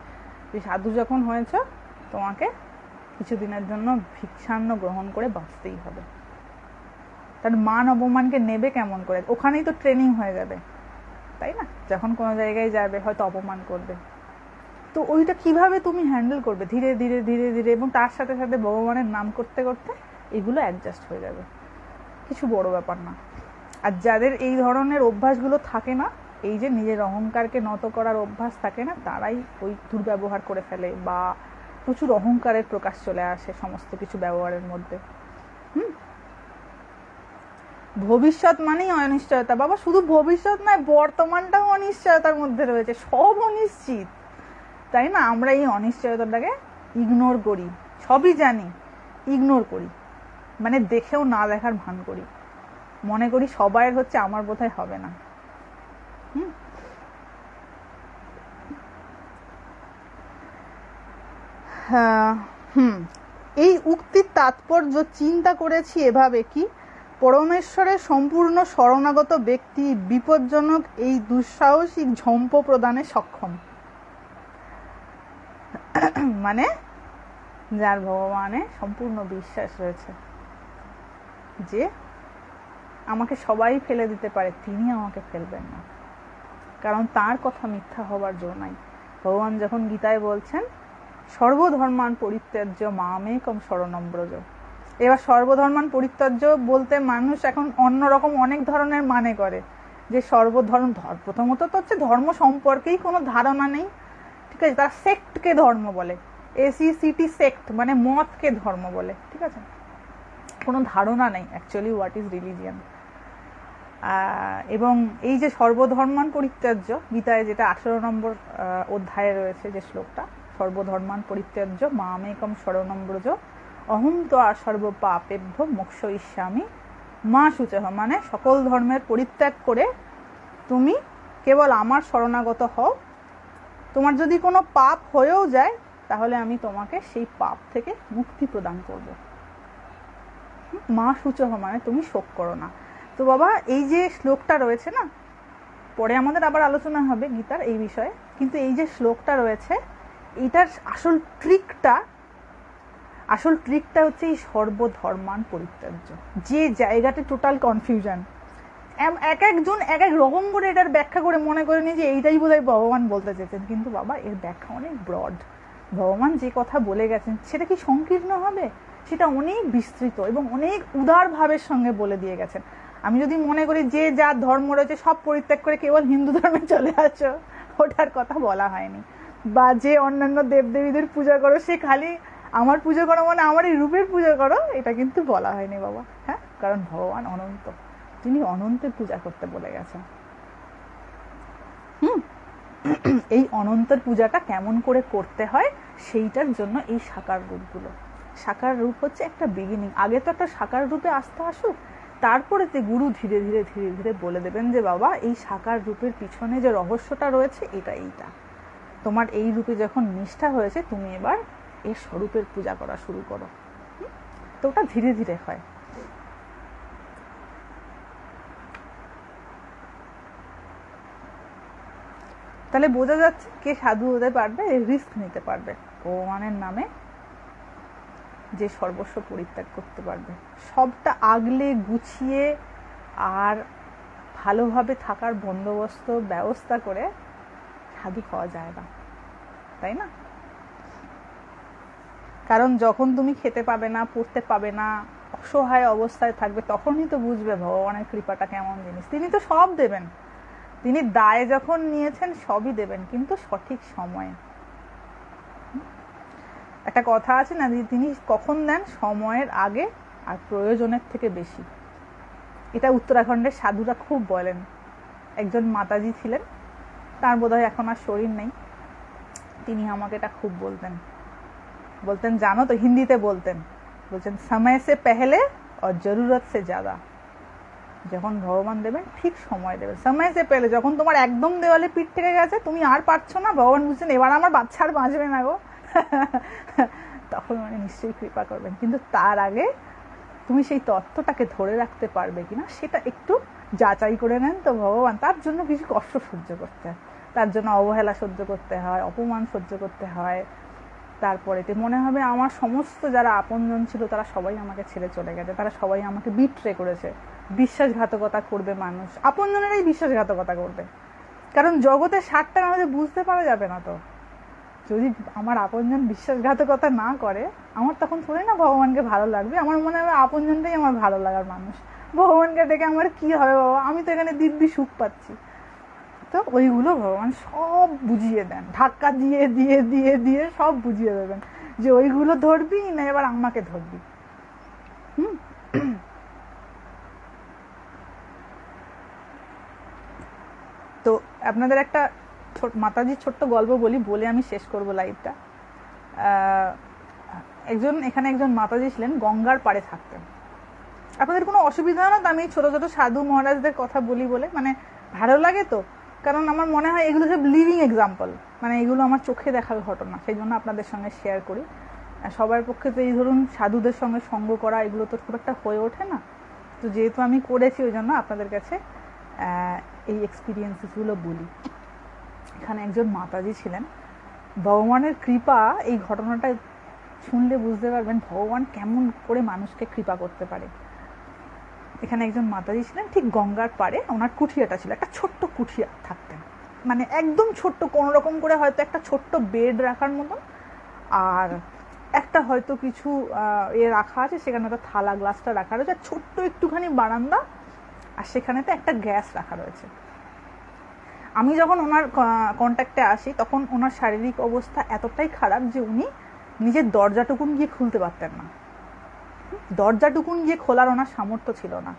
Speaker 1: যে সাধু যখন হয়েছে তোমাকে কিছুদিনের জন্য ভিক্ষান্ন গ্রহণ করে বাঁচতেই হবে। তার মান অপমানকে নেবে কেমন করে? ওখানেই তো ট্রেনিং হয়ে যাবে, তাই না? যখন কোনো জায়গায় যাবে হয়তো অপমান করবে, তো ওইটা কিভাবে তুমি হ্যান্ডেল করবে? ধীরে ধীরে ধীরে ধীরে, এবং তার সাথে সাথে ভগবানের নাম করতে করতে এগুলো অ্যাডজাস্ট হয়ে যাবে, কিছু বড় ব্যাপার না। আর যাদের এই ধরনের অভ্যাসগুলো থাকে না, এই যে নিজের অহংকারকে নত করার অভ্যাস থাকে না, তারাই ওই দুর্ব্যবহার করে ফেলে, বা প্রচুর অহংকারের প্রকাশ চলে আসে সমস্ত কিছু ব্যবহারের মধ্যে। ভবিষ্যৎ মানেই অনিশ্চয়তা বাবা, শুধু ভবিষ্যৎ নয়, বর্তমানটাও অনিশ্চয়তার মধ্যে রয়েছে, সব অনিশ্চিত, তাই না? আমরা এই অনিশ্চয়তাটাকে ইগনোর করি, সবই জানি, ইগনোর করি, মানে দেখেও না দেখার ভান করি, মনে করি সবাইয়ের হচ্ছে, আমার বোধহয় হবে না। এই উক্তির তাৎপর্য চিন্তা করেছি এভাবে কি, পরমেশ্বরের সম্পূর্ণ শরণাগত ব্যক্তি বিপজ্জনক এই দুঃসাহসিক ঝম্প প্রদানে সক্ষম। মানে যার ভগবানে সম্পূর্ণ বিশ্বাস রয়েছে যে আমাকে সবাই ফেলে দিতে পারে, তিনি আমাকে ফেলবেন না, কারণ তার কথা মিথ্যা হবার জো নাই। ভগবান যখন গীতায় বলছেন সর্বধর্মান পরিত্যাজ্য মামেকম শরণম ব্রজ, এবার সর্বধর্মান পরিত্যাজ্য বলতে মানুষ এখন অন্যরকম অনেক ধরনের মানে করে, যে সর্বধর্ম, প্রথমত তো হচ্ছে ধর্ম সম্পর্কেই কোনো ধারণা নেই, ঠিক আছে? তারা সেক্টকে ধর্ম বলে, ACCT সেক্ট মানে মতকে ধর্ম বলে, ঠিক আছে? কোনো ধারণা নেই অ্যাকচুয়ালি হোয়াট ইজ রিলিজিয়ান। এবং এই যে সর্বধর্মান পরিত্যাজ্য, গীতায় যেটা 18 নম্বর অধ্যায়ে রয়েছে যে শ্লোকটা, সর্বধর্মান পরিত্যাজ্য মামেকম শরণম ব্রজ অহম ত্বা সর্বপাপেভ্য মোক্ষয়িষ্যামি মা শুচঃ, মানে সকল ধর্মের পরিত্যাগ করে তুমি কেবল আমার শরণাগত হও। তোমার যদি কোনো পাপ হয়েও যায় তাহলে আমি তোমাকে সেই পাপ থেকে মুক্তি প্রদান করব। মা শুচঃ মানে তুমি শোক করো না। তো বাবা এই যে শ্লোকটা রয়েছে না, পরে আমাদের আবার আলোচনা হবে গীতার এই বিষয়ে, কিন্তু এই যে শ্লোকটা রয়েছে এইটার আসল ট্রিকটা হচ্ছে এই সর্বধর্মান পরিত্যাজ্য। যে জায়গাতে টোটাল কনফিউশন, এক একজন এক এক রকম করে এটার ব্যাখ্যা করে মনে করে নিয়ে যে এইটাই বোধহয় ভগবান বলতে চেয়েছেন, কিন্তু বাবা এর ব্যাখ্যা অনেক ব্রড। ভগবান যে কথা বলে গেছেন সেটা কি সংকীর্ণ হবে? সেটা অনেক বিস্তৃত এবং অনেক উদার ভাবের সঙ্গে বলে দিয়ে গেছেন। আমি যদি মনে করি যে যা ধর্ম রয়েছে সব পরিত্যাগ করে কেবল হিন্দু ধর্মে চলে আসো, ওটার কথা বলা হয়নি। বা যে অন্যান্য দেবদেবীদের পূজা করো সে খালি আমার পুজো করো মানে আমার এই রূপের পুজো করো, এটা কিন্তু বলা হয়নি বাবা। হ্যাঁ, কারণ ভগবান অনন্ত, তিনি অনন্তের পূজা করতে বলে গেছেন। এই অনন্তের পূজাটা কেমন করে করতে হয় সেইটার জন্য এই সাকার রূপগুলো। সাকার রূপ হচ্ছে একটা বিগিনিং। আগে তো একটা সাকার রূপে আসতে আসুক, তারপরে তে গুরু ধীরে ধীরে ধীরে ধীরে বলে দেবেন যে বাবা এই সাকার রূপের পিছনে যে রহস্যটা রয়েছে এইটা তোমার এই রূপে যখন নিষ্ঠা হয়েছে তুমি এবার এর স্বরূপের পূজা করা শুরু করো। তো ওটা ধীরে ধীরে হয়। তাহলে বোঝা যাচ্ছে কে সাধু হতে পারবে, রিস্ক নিতে পারবে, ভগবানের নামে যে সর্বস্ব পরিত্যাগ করতে পারবে। সবটা আগলে গুছিয়ে আর ভালোভাবে থাকার বন্দোবস্ত ব্যবস্থা করে সাধু হওয়া যায় না, তাই না? কারণ যখন তুমি খেতে পাবে না, পড়তে পাবে না, অসহায় অবস্থায় থাকবে, তখনই তো বুঝবে ভগবানের কৃপাটা কেমন জিনিস। তিনি তো সব দেবেন, তিনি দায় যখন নিয়েছেন সবই দেবেন, কিন্তু সঠিক সময়ে। একটা কথা আছে না, তিনি কখন দেন? সময়ের আগে আর প্রয়োজনের থেকে বেশি। এটা উত্তরাখণ্ডের সাধুরা খুব বলেন। একজন মাতাজি ছিলেন, তার বোধহয় এখন আর শরীর নেই, তিনি আমাকে এটা খুব বলতেন জানো তো, হিন্দিতে বলতেন, সময় সে পেহলে আর জরুরত সে জ্যাদা। যখন ভগবান দেবেন ঠিক সময় দেবেন। সময় সে পেলে, যখন তোমার একদম দেওয়ালে পিঠ থেকে গেছে, তুমি আর পারছো না, ভগবান বুঝছেন এবার আমার বাচ্চা আর বাঁচবে না গো, তখন মানে নিশ্চয়ই কৃপা করবেন। কিন্তু তার আগে তুমি সেই তত্ত্বটাকে ধরে রাখতে পারবে কিনা সেটা একটু যাচাই করে নেন তো ভগবান। তার জন্য কিছু কষ্ট সহ্য করতে হয়, তার জন্য অবহেলা সহ্য করতে হয়, অপমান সহ্য করতে হয়। তারপরে মনে হবে আমার সমস্ত যারা আপনজন ছিল তারা সবাই আমাকে ছেড়ে চলে গেছে, তারা সবাই আমাকে বিট্রে করেছে। বিশ্বাসঘাতকতা করবে মানুষ, আপনজনেরাই বিশ্বাসঘাতকতা করবে, কারণ জগতে স্বার্থটা না হলে বুঝতে পারা যাবে না। তো যদি আমার আপনজন বিশ্বাসঘাতকতা না করে, আমার তখন থোড়ি না ভগবানকে ভালো লাগবে। আমার মনে হয় আপনজনটাই আমার ভালো লাগার মানুষ। ভগবানকে দেখে আমার কি হবে বাবা, আমি তো এখানে দিব্যি সুখ পাচ্ছি। তো ওইগুলো ভগবান সব বুঝিয়ে দেন, ধাক্কা দিয়ে দিয়ে দিয়ে দিয়ে সব বুঝিয়ে দেবেন যে ওইগুলো ধরবি না এবার আমাকে ধরবি। তো আপনাদের একটা মাতাজির ছোট্ট গল্প বলে আমি শেষ করবো লাইভটা। এখানে একজন মাতাজি ছিলেন, গঙ্গার পাড়ে থাকতেন। আপনাদের কোনো অসুবিধা না তো আমি ছোট ছোট সাধু মহারাজদের কথা বলি বলে, মানে ভালো লাগে তো, কারণ আমার মনে হয় এগুলো সব লিভিং এক্সাম্পল, মানে এগুলো আমার চোখে দেখার ঘটনা, সেই জন্য আপনাদের সঙ্গে শেয়ার করি। সবার পক্ষে তো এই ধরুন সাধুদের সঙ্গে সঙ্গ করা এগুলো তো খুব একটা হয়ে ওঠে না, তো যেহেতু আমি করেছি ওই জন্য আপনাদের কাছে এই এক্সপিরিয়েন্সগুলো বলি। এখানে একজন মাতাজি ছিলেন, ভগবানের কৃপা, এই ঘটনাটা শুনলে বুঝতে পারবেন ভগবান কেমন করে মানুষকে কৃপা করতে পারে। এখানে একজন মাতাজি ছিলেন, ঠিক গঙ্গার পাড়ে ওনার কুঠিয়াটা ছিল, একটা ছোট্ট কুঠিয়া থাকতেন, মানে একদম ছোট্ট, কোনো রকম করে হয়তো একটা ছোট্ট বেড রাখার মতন, আর একটা হয়তো কিছু রাখা আছে, সেখানে একটা থালা গ্লাসটা রাখা রয়েছে, ছোট্ট একটুখানি বারান্দা, আর সেখানেতে একটা গ্যাস রাখা রয়েছে। আমি যখন ওনার কন্ট্যাক্টে আসি তখন ওনার শারীরিক অবস্থা এতটাই খারাপ যে উনি নিজের দরজাটুকুন গিয়ে খুলতে পারতেন না, দরজাটুকুন গিয়ে খোলার ওনার সামর্থ্য ছিল না।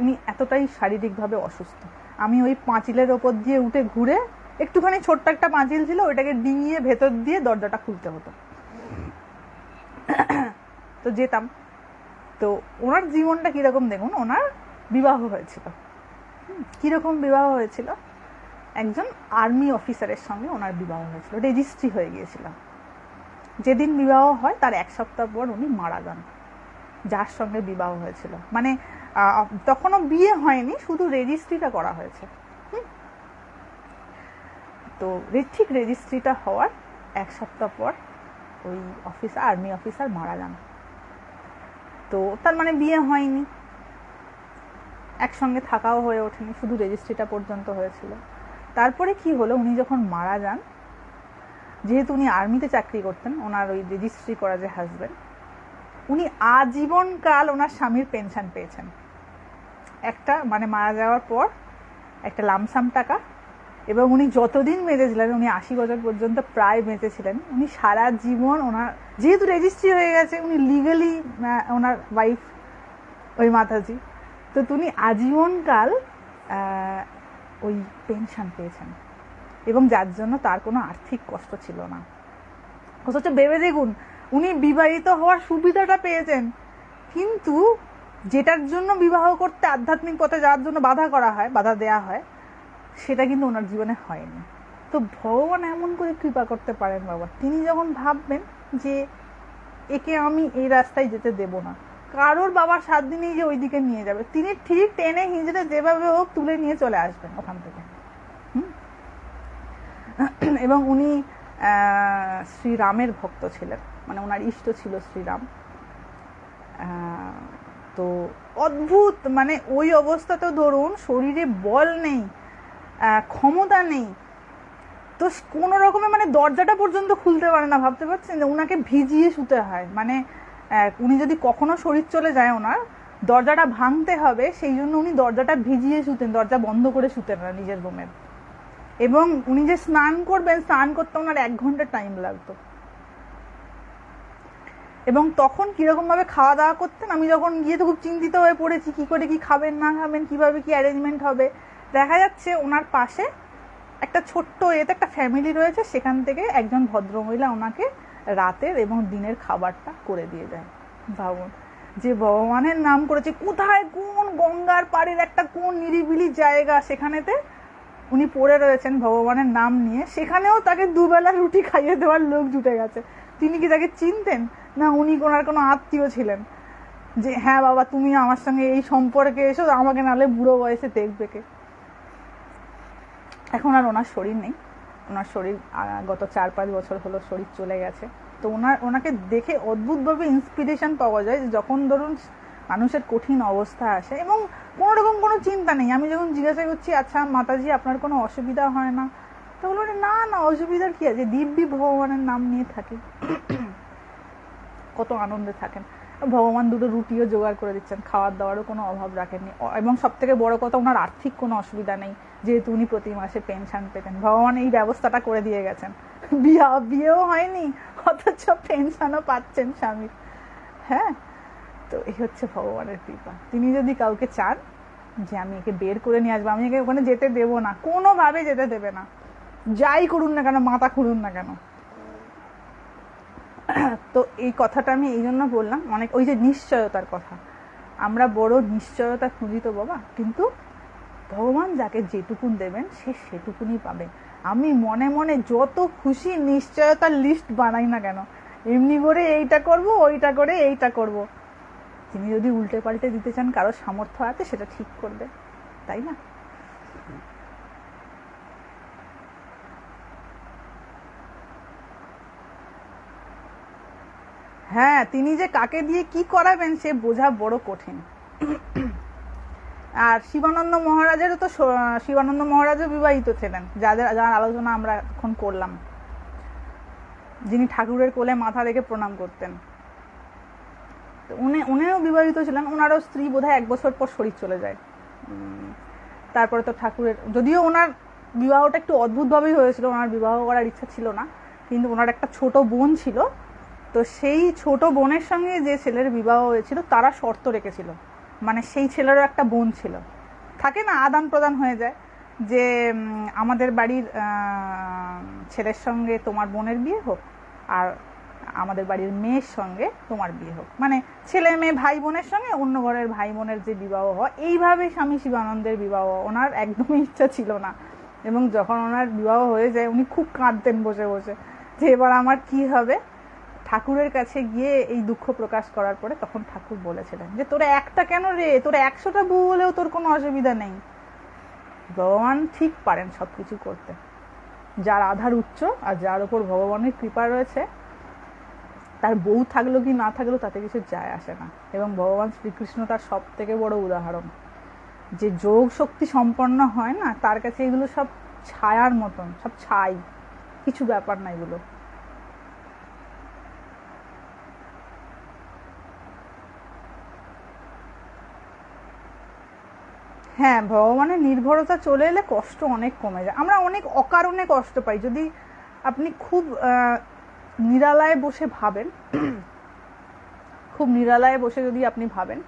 Speaker 1: উনি এতটাই শারীরিকভাবে অসুস্থ। আমি ওই পাঁচিলের ওপর দিয়ে উঠে ঘুরে, একটুখানি ছোট্ট একটা পাঁচিল ছিল, ওইটাকে ডিঙিয়ে ভেতর দিয়ে দরজাটা খুলতে হতো। তো যেতাম। তো ওনার জীবনটা কিরকম দেখুন, ওনার বিবাহ হয়েছিল। কিরকম বিবাহ হয়েছিল, একজন আর্মি অফিসারের সঙ্গে ওনার বিবাহ হয়েছিল, রেজিস্ট্রি হয়ে গিয়েছিল। যেদিন বিবাহ হয় তার 1 সপ্তাহ পর উনি মারা যান, যার সঙ্গে বিবাহ হয়েছিল। মানে তখনও বিয়ে হয়নি, শুধু রেজিস্ট্রিটা করা হয়েছে। তো ঠিক রেজিস্ট্রিটা হওয়ার 1 সপ্তাহ পর ওই আর্মি অফিসার মারা যান। তো তার মানে বিয়ে হয়নি, একসঙ্গে থাকাও হয়ে ওঠেনি, শুধু রেজিস্ট্রিটা পর্যন্ত হয়েছিল। তারপরে কি হলো, উনি যখন মারা যান, যেহেতু উনি আর্মিতে চাকরি করতেন, ওনার ওই রেজিস্ট্রি করা যে হাজবেন্ড, উনি আজীবনকাল ওনার স্বামীর পেনশন পেয়েছেন। একটা মানে মারা যাওয়ার পর একটা লামসাম টাকা, এবং উনি যতদিন বেঁচেছিলেন, উনি 80 বছর পর্যন্ত প্রায় বেঁচেছিলেন। উনি সারা জীবন ওনার, যেহেতু রেজিস্ট্রি হয়ে গেছে, উনি লিগালি ওনার ওয়াইফ ওই মাতাজি, তো উনি আজীবনকাল ওই পেনশন পেয়েছেন, এবং যার জন্য তার কোনো আর্থিক কষ্ট ছিল না। অথচ ভেবে দেখুন, উনি বিবাহিত হওয়ার সুবিধাটা পেয়েছেন, কিন্তু যেটার জন্য বিবাহ করতে, আধ্যাত্মিক পথে যাওয়ার জন্য বাধা দেয়া হয়, সেটা কিন্তু ওনার জীবনে হয়নি। তো ভগবান এমন করে কৃপা করতে পারেন বাবা, তিনি যখন ভাববেন যে একে আমি এই রাস্তায় যেতে দেব না, কারোর বাবার 7 দিনেই যে ওইদিকে নিয়ে যাবে, তিনি ঠিক টেনে হিঁচড়ে যেভাবে হোক তুলে নিয়ে চলে আসবেন ওখান থেকে। এবং উনি শ্রীরামের ভক্ত ছিলেন, মানে ওনার ইষ্ট ছিল শ্রীরাম। তো অদ্ভুত, মানে ওই অবস্থাতেও ধরুন শরীরে বল নেই, ক্ষমতা নেই, তো কোনো রকমে মানে দরজাটা পর্যন্ত খুলতে পারে না। ভাবতে পারছেন যে ওনাকে ভিজিয়ে শুতে হয়, মানে উনি যদি কখনো শরীর চলে যায় ওনার, দরজাটা ভাঙতে হবে, সেই জন্য উনি দরজাটা ভিজিয়ে শুতেন, দরজা বন্ধ করে শুতেন না নিজের রুমের। এবং উনি যে স্নান করবেন, স্নান করতে ওনার 1 ঘন্টা টাইম লাগতো। এবং তখন কিরকম ভাবে খাওয়া দাওয়া করতেন, আমি যখন গিয়ে তো খুব চিন্তিত হয়ে পড়েছি, কি করে কি খাবেন না খাবেন, কিভাবে কি অ্যারেঞ্জমেন্ট হবে। দেখা যাচ্ছে ওনার পাশে একটা ছোট্ট একটা ফ্যামিলি রয়েছে, সেখান থেকে একজন ভদ্রমহিলা ওনাকে রাতের এবং দিনের খাবারটা করে দিয়ে যায়। ভাবুন, যে ভগবানের নাম করেছে, কোথায় কোন গঙ্গার পাড়ের একটা কোন নিরিবিলি জায়গা, সেখানেতে উনি পড়ে রয়েছেন ভগবানের নাম নিয়ে, সেখানেও তাকে 2 বেলা রুটি খাইয়ে দেওয়ার লোক জুটে গেছে। তিনি কি তাকে চিনতেন না? উনি ওনার কোনো আত্মীয় ছিলেন যে হ্যাঁ বাবা তুমি আমার সঙ্গে এই সম্পর্কে এসো, আমাকে নাহলে বুড়ো বয়সে দেখবে কে। এখন আর ওনার শরীর নেই, ওনার শরীর গত 4-5 বছর হলো শরীর চলে গেছে। তো ওনাকে দেখে অদ্ভুতভাবে ইন্সপিরেশন পাওয়া যায়, যখন ধরুন মানুষের কঠিন অবস্থা আসে এবং কোনো রকম কোনো চিন্তা নেই। আমি যখন জিজ্ঞাসা করছি, আচ্ছা মাতাজি আপনার কোনো অসুবিধা হয় না, তো বললো না না, অসুবিধার কি আছে, দিব্যি ভগবানের নাম নিয়ে থাকি, কত আনন্দে থাকেন। ভগবান 2টো রুটিও জোগাড় করে দিচ্ছেন, খাওয়ার দাওয়ারও কোনো অভাব রাখেননি। এবং সব থেকে বড় কথা, ওনার আর্থিক কোনো অসুবিধা নেই, যেহেতু উনি প্রতি মাসে পেনশন পেতেন। ভগবান এই ব্যবস্থাটা করে দিয়ে গেছেন, বিয়েও হয়নি অথচ পেনশনও পাচ্ছেন স্বামীর। হ্যাঁ, তো এই হচ্ছে ভগবানের কৃপা। তিনি যদি কাউকে চান যে আমি একে বের করে নিয়ে আসবো, আমি একে ওখানে যেতে দেবো না, কোনোভাবে যেতে দেবে না, যাই করুন না কেন, মাথা খুঁড়ুন না কেন। তো এই কথাটা আমি এই জন্য বললাম, অনেক ওই যে নিশ্চয়তার কথা, আমরা বড় নিশ্চয়তা খুঁজি তো বাবা, কিন্তু ভগবান যাকে যেটুকুন দেবেন সে সেটুকুনই পাবে। আমি মনে মনে যত খুশি নিশ্চয়তার লিস্ট বানাই না কেন, এমনি করে এইটা করব, ওইটা করে এইটা করব, তিনি যদি উল্টে পাল্টে দিতে চান, কারো সামর্থ্য আছে, সেটা ঠিক করবে, তাই না? হ্যাঁ, তিনি যে কাকে দিয়ে কি করাবেন সে বোঝা বড় কঠিন। আর শিবানন্দ মহারাজেরও তো, শিবানন্দ মহারাজও বিবাহিত ছিলেন, যার আলোচনা আমরা এখন করলাম, যিনি ঠাকুরের কোলে মাথা রেখে প্রণাম করতেন। উনিও বিবাহিত ছিলেন, ওনারও স্ত্রী বোধহয় 1 বছর পর শরীর চলে যায়। তারপরে তো ঠাকুরের, যদিও ওনার বিবাহটা একটু অদ্ভুতভাবেই হয়েছিল, ওনার বিবাহ করার ইচ্ছা ছিল না, কিন্তু ওনার একটা ছোট বোন ছিল, তো সেই ছোট বোনের সঙ্গে যে ছেলের বিবাহ হয়েছিল তারা শর্ত রেখেছিল মানে সেই ছেলেরও একটা বোন ছিল, থাকে না আদান প্রদান হয়ে যায় যে আমাদের বাড়ির ছেলের সঙ্গে তোমার বোনের বিয়ে হোক আর আমাদের বাড়ির মেয়ের সঙ্গে তোমার বিয়ে হোক, মানে ছেলে মেয়ে ভাই বোনের সঙ্গে অন্য ঘরের ভাই বোনের যে বিবাহ হয়, এইভাবে স্বামী শিবানন্দের বিবাহ। ওনার একদমই ইচ্ছা ছিল না, এবং যখন ওনার বিবাহ হয়ে যায় উনি খুব কাঁদতেন বসে বসে যে এবার আমার কি হবে। ঠাকুরের কাছে গিয়ে এই দুঃখ প্রকাশ করার পরে তখন ঠাকুর বলেছিলেন যে তোরা একটা কেন রে, তোরা 100টা বউ হলেও তোর কোনো অসুবিধা নেই। ভগবান ঠিক পারেন সবকিছু করতে, যার আধার উচ্চ আর যার উপর ভগবানের কৃপা রয়েছে তার বউ থাকলো কি না থাকলো তাতে কিছু যায় আসে না। এবং ভগবান শ্রীকৃষ্ণ তার সব থেকে বড় উদাহরণ, যে যোগ শক্তি সম্পন্ন হয় না তার কাছে এগুলো সব ছায়ার মতন, সব ছাই, কিছু ব্যাপার না এগুলো। হ্যাঁ, ভগবানের নির্ভরতা চলে এলে কষ্ট অনেক কমে যায়। আমরা অনেক অকারণে কষ্ট পাই। যদি আপনি খুব নিরালায় বসে ভাবেন, খুব নিরালায় বসে যদি আপনি ভাবেন,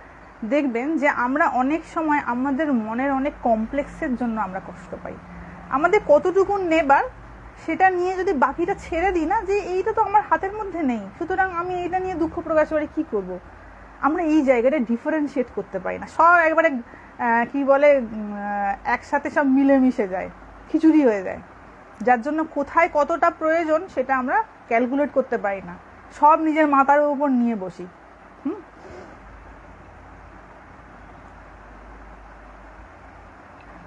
Speaker 1: দেখবেন যে আমরা অনেক সময় আমাদের মনের অনেক কমপ্লেক্সের জন্য আমরা কষ্ট পাই। আমাদের কতটুকু নেবার সেটা নিয়ে যদি বাকিটা ছেড়ে দিই না, যে এইটা তো আমার হাতের মধ্যে নেই, সুতরাং আমি এইটা নিয়ে দুঃখ প্রকাশ করে কি করব, আমরা এই জায়গাটা ডিফারেন্সিয়েট করতে পারি না। সব একবারে কি বলে একসাথে সব মিলেমিশে যায়, খিচুড়ি হয়ে যায়, যার জন্য কোথায় কতটা প্রয়োজন সেটা আমরা ক্যালকুলেট করতে পারি না, সব নিজের মাথার উপর নিয়ে বসি।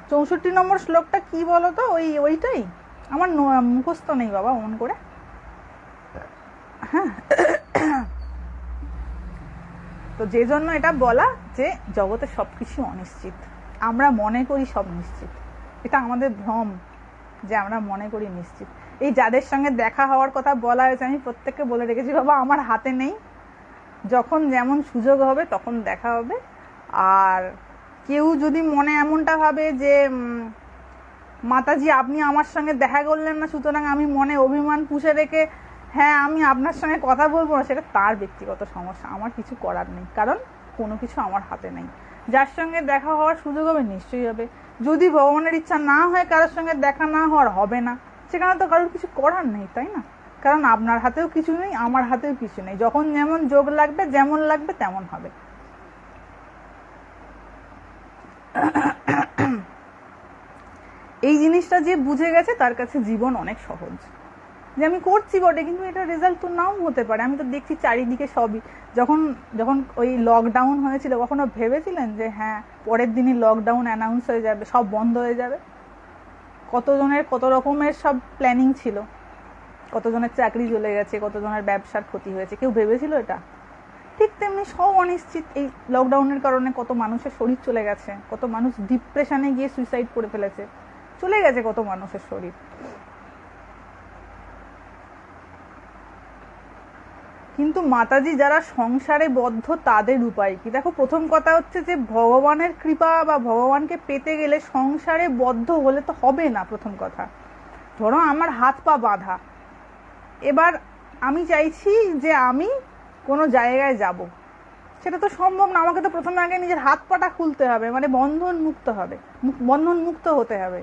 Speaker 1: 64 নম্বর শ্লোকটা কি বলতো? ওইটাই আমার মুখস্থ নেই বাবা, অন করে। হ্যাঁ, তো যে জন্য এটা বলা যে জগতে সবকিছু অনিশ্চিত, আমরা মনে করি সব নিশ্চিত। এটা আমাদের ভ্রম যে আমরা মনে করি নিশ্চিত। এই যাদের সঙ্গে দেখা হওয়ার কথা বলা হয়েছে, আমি প্রত্যেককে বলে রেখেছি বাবা আমার হাতে নেই, যখন যেমন সুযোগ হবে তখন দেখা হবে। আর কেউ যদি মনে এমনটা ভাবে যে মাতাজি আপনি আমার সঙ্গে দেখা করলেন না, সুতরাং আমি মনে অভিমান পুষে রেখে হ্যাঁ আমি আপনার সঙ্গে কথা বলবো না, সেটা তার ব্যক্তিগত সমস্যা, আমার কিছু করার নেই, কারণ কোনো কিছু আমার হাতে নেই। যার সঙ্গে দেখা হওয়ার সুযোগ হবে নিশ্চয়ই হবে, যদি ভগবানের ইচ্ছা না হয় কারোর সঙ্গে দেখা না হওয়ার হবে না, সেখানে তো কারোর কিছু করার নেই, তাই না? কারণ আপনার হাতেও কিছু নেই, আমার হাতেও কিছু নেই, যখন যেমন যোগ লাগবে যেমন লাগবে তেমন হবে। এই জিনিসটা যে বুঝে গেছে তার কাছে জীবন অনেক সহজ, যে আমি করছি বটে কিন্তু এটা রেজাল্ট তো নাও হতে পারে। আমি তো দেখছি চারিদিকে সবই, যখন যখন ওই লকডাউন হয়েছিল কখনো ভেবেছিলেন যে হ্যাঁ পরের দিনই লকডাউন অ্যানাউন্স হয়ে যাবে, সব বন্ধ হয়ে যাবে? কতজনের কত রকমের সব প্ল্যানিং ছিল, কতজনের চাকরি চলে গেছে, কতজনের ব্যবসার ক্ষতি হয়েছে, কেউ ভেবেছিল এটা? ঠিক তেমনি সব অনিশ্চিত। এই লকডাউনের কারণে কত মানুষের শরীর চলে গেছে, কত মানুষ ডিপ্রেশনে গিয়ে সুইসাইড করে ফেলেছে, চলে গেছে কত মানুষের শরীর। কিন্তু মাতাজি যারা সংসারে বদ্ধ তাদের উপায় কি? দেখো, প্রথম কথা হচ্ছে যে ভগবানের কৃপা বা ভগবানকে পেতে গেলে সংসারে বদ্ধ হলে তো হবে না। প্রথম কথা, ধরো আমার হাত পা বাঁধা, এবার আমি চাইছি যে আমি কোনো জায়গায় যাব, সেটা তো সম্ভব না। আমাকে তো প্রথমে আগে নিজের হাত পাটা খুলতে হবে, মানে বন্ধন মুক্ত হতে হবে।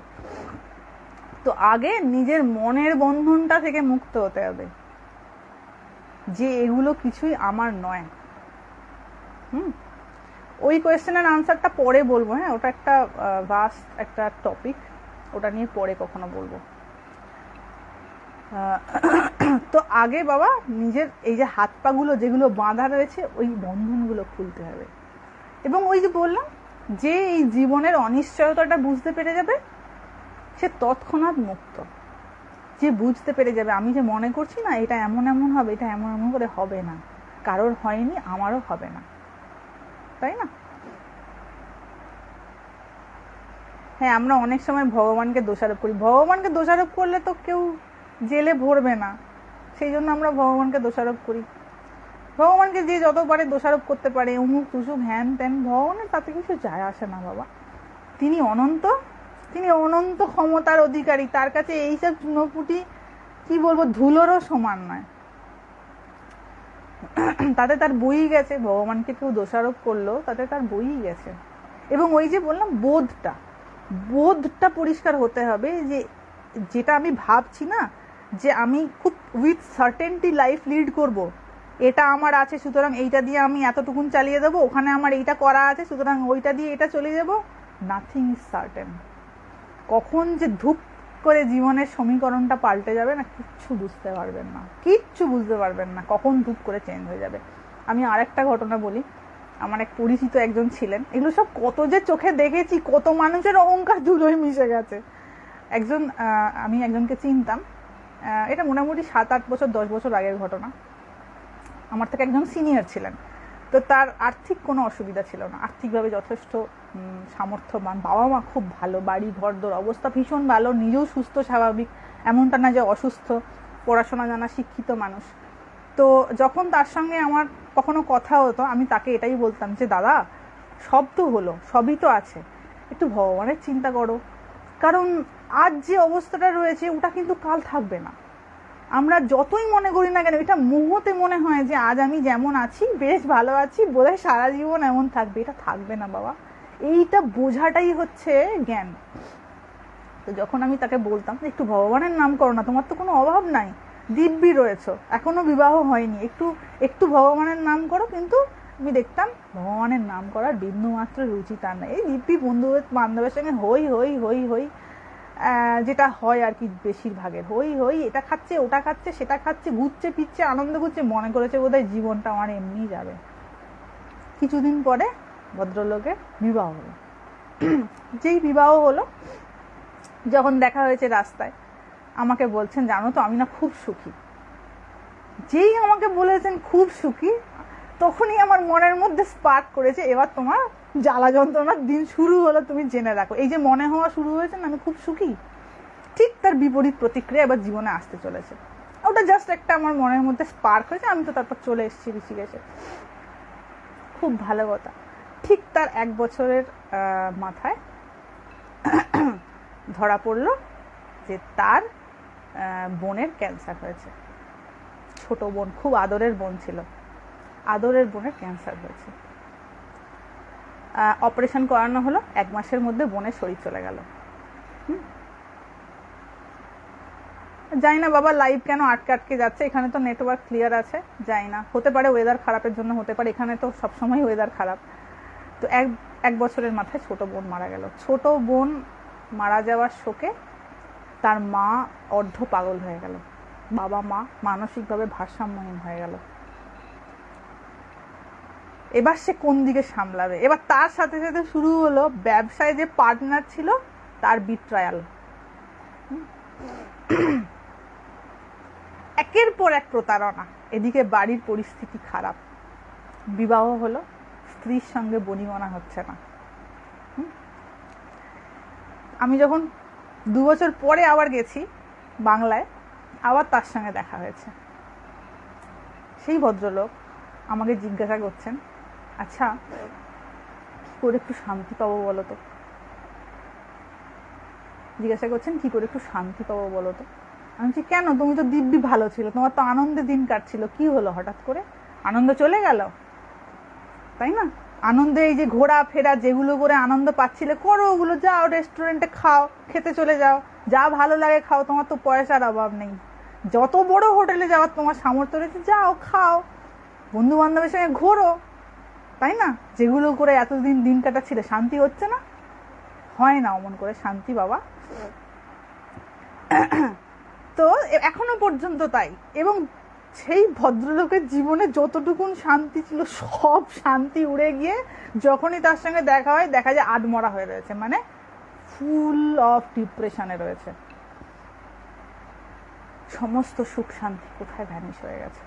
Speaker 1: তো আগে নিজের মনের বন্ধনটা থেকে মুক্ত হতে হবে, যে এগুলো কিছুই আমার নয়। ওই কোয়েশ্চেনের আনসারটা পরে বলবো, হ্যাঁ, ওটা একটা ভাস্ট একটা টপিক, ওটা নিয়ে পরে কখনো বলবো। তো আগে বাবা নিজের এই যে হাত পাগুলো যেগুলো বাঁধা রয়েছে ওই বন্ধনগুলো খুলতে হবে। এবং ওই যে বললাম যে এই জীবনের অনিশ্চয়তাটা বুঝতে পেরে যাবে সে তৎক্ষণাৎ মুক্ত। যে বুঝতে পেরে যাবে আমি যে মনে করছি না এটা এমন এমন হবে, এটা এমন এমন করে হবে না, কারোর হয়নি আমারও হবে না, তাই না? হ্যাঁ, আমরা অনেক সময় ভগবানকে দোষারোপ করি। ভগবানকে দোষারোপ করলে তো কেউ জেলে ভরবে না, সেই জন্য আমরা ভগবানকে দোষারোপ করি। ভগবানকে যে যত পারে দোষারোপ করতে পারে, অমুক তুসুক হ্যান ত্যান, ভগবানের তাতে কিছু যায় আসে না বাবা। তিনি অনন্ত, তিনি অনন্ত ক্ষমতার অধিকারী, তার কাছে এইসব চুনোপুটি কি বলবো ধুলোরও সমান নয়। তাতে তার বই গেছে, ভগবানকে কেউ দোষারোপ করলো, তাতে তার বই গেছে। এবং ওই যে বললাম বোধটা পরিষ্কার হতে হবে, যে যেটা আমি ভাবছি না, যে আমি খুব উইথ সার্টেনটি লাইফ লিড করব, এটা আমার আছে সুতরাং এইটা দিয়ে আমি এতটুকুন চালিয়ে দেবো, ওখানে আমার এইটা করা আছে সুতরাং ওইটা দিয়ে এটা চলে যাব, নাথিং ইজ সার্টেন। কখন যে ধূপ করে জীবনের সমীকরণটা পাল্টে যাবে না, কিচ্ছু বুঝতে পারবেন না, কখন ধূপ করে চেঞ্জ হয়ে যাবে। আমি আরেকটা ঘটনা বলি। আমার এক পরিচিত একজন ছিলেন, এগুলো সব কত যে চোখে দেখেছি, কত মানুষের অহংকার ধুলোয় মিশে গেছে। আমি একজনকে চিনতাম, এটা মোটামুটি 7-8 বছর 10 বছর আগের ঘটনা। আমার থেকে একজন সিনিয়র ছিলেন, তো তার আর্থিক কোনো অসুবিধা ছিল না, আর্থিকভাবে যথেষ্ট সামর্থ্যবান, বাবা মা খুব ভালো, বাড়ি ঘরদোর অবস্থা ভীষণ ভালো, নিজেও সুস্থ স্বাভাবিক, এমনটা না যে অসুস্থ, পড়াশোনা জানা শিক্ষিত মানুষ। তো যখন তার সঙ্গে আমার কখনো কথা হতো, আমি তাকে এটাই বলতাম যে দাদা, সব তো হলো, সবই তো আছে, একটু ভগবানের চিন্তা করো, কারণ আজ যে অবস্থাটা রয়েছে ওটা কিন্তু কাল থাকবে না। আমরা যতই মনে করি না কেন, এটা মুহূর্তে মনে হয় যে আজ আমি যেমন আছি বেশ ভালো আছি, বোধহয় সারা জীবন এমন থাকবে, এটা থাকবে না বাবা। এইটা বোঝাটাই হচ্ছে জ্ঞান। তো যখন আমি তাকে বলতাম একটু ভগবানের নাম করো না, তোমার তো কোনো অভাব নাই, দিব্যি রয়েছ, এখনো বিবাহ হয়নি, একটু ভগবানের নাম করো। কিন্তু আমি দেখতাম ভগবানের নাম করার বিন্দু মাত্র রুচি তার নেই। এই দিব্যি বন্ধু বান্ধবের সঙ্গে হই হই হই হই, যেটা হয় আর কি বেশিরভাগের, হই হই, এটা খাচ্ছে ওটা খাচ্ছে সেটা খাচ্ছে, ঘুরছে ফিরছে আনন্দ করছে, মনে করেছে বোধহয় জীবনটা আমার এমনি যাবে। কিছুদিন পরে ভদ্রলোকের বিবাহ হলো। যেই বিবাহ হলো, যখন দেখা হয়েছে রাস্তায়, আমাকে বলছেন জানো তো আমি না খুব সুখী। যেই আমাকে বলেছেন খুব সুখী, তখনই আমার মনের মধ্যে স্পার্ক করেছে, এবার তোমার জ্বালা যন্ত্রণার দিন শুরু হলো, তুমি জেনে রাখো। এই যে মনে হওয়া শুরু হয়েছে না আমি খুব সুখী, ঠিক তার বিপরীত প্রতিক্রিয়া এবার জীবনে আসতে চলেছে। ওটা জাস্ট একটা আমার মনের মধ্যে স্পার্ক হয়েছে, আমি তো তারপর চলে এসেছি ঋষিকেশে, খুব ভালো কথা। ঠিক তার 1 বছরের মাথায় ধরা পড়লো যে তার বোনের ক্যান্সার হয়েছে। ছোট বোন, খুব আদরের বোন ছিল, আদরের বোনের ক্যান্সার হয়েছে। অপারেশন করানো হলো, 1 মাসের মধ্যে বোনের শরীর চলে গেল। যাই না বাবা লাইভ কেন আটকে যাচ্ছে, এখানে তো নেটওয়ার্ক ক্লিয়ার আছে, যাই না, হতে পারে ওয়েদার খারাপের জন্য হতে পারে, এখানে তো সবসময় ওয়েদার খারাপ। তো 1 বছরের মাথায় ছোট বোন মারা গেল। ছোট বোন মারা যাওয়ার শোকে তার মা অর্ধ পাগল হয়ে গেল, বাবা মা মানসিকভাবে ভারসাম্যহীন হয়ে গেল। এবার সে কোন দিকে সামলাবে? এবার তার সাথে সাথে শুরু হলো ব্যবসায় যে পার্টনার ছিল তার বিট্রায়াল। একের পর এক প্রতারণা, এদিকে বাড়ির পরিস্থিতি খারাপ, বিবাহ হলো, স্ত্রীর সঙ্গে বনিবনা হচ্ছে না। আমি যখন 2 বছর পরে আবার গেছি বাংলায়, আবার তার সঙ্গে দেখা হয়েছে। সেই ভদ্রলোক আমাকে জিজ্ঞাসা করছেন, আচ্ছা কি করে একটু শান্তি পাবো বলো তো, জিজ্ঞাসা করছেন কি করে একটু শান্তি পাবো বলো তো। আমি বলছি কেন, তুমি তো দিব্যি ভালো ছিল, তোমার তো আনন্দে দিন কাটছিল, কি হলো হঠাৎ করে আনন্দ চলে গেল? তাই না, আনন্দে এই যে ঘোরা ফেরা যেগুলো করে আনন্দ পাচ্ছিলে করো, ওগুলো যাও রেস্টুরেন্টে খাও, খেতে চলে যাও, যা ভালো লাগে খাও, তোমার তো পয়সার অভাব নেই, যত বড় হোটেলে যাওয়ার তোমার সামর্থ্য রয়েছে যাও খাও, বন্ধু বান্ধবের সঙ্গে ঘোরো, তাই না? যেগুলো করে এতদিন দিন কাটাচ্ছিলে, শান্তি হচ্ছে না? হয় না অমন করে শান্তি বাবা। তো এখনো পর্যন্ত তাই। এবং সেই ভদ্রলোকের জীবনে যতটুকুন শান্তি ছিল সব শান্তি উড়ে গিয়ে যখনই তার সঙ্গে দেখা হয় দেখা যায় আধমরা হয়ে রয়েছে, মানে ফুল অফ ডিপ্রেশনে রয়েছে, সমস্ত সুখ শান্তি কোথায় ভ্যানিশ হয়ে গেছে।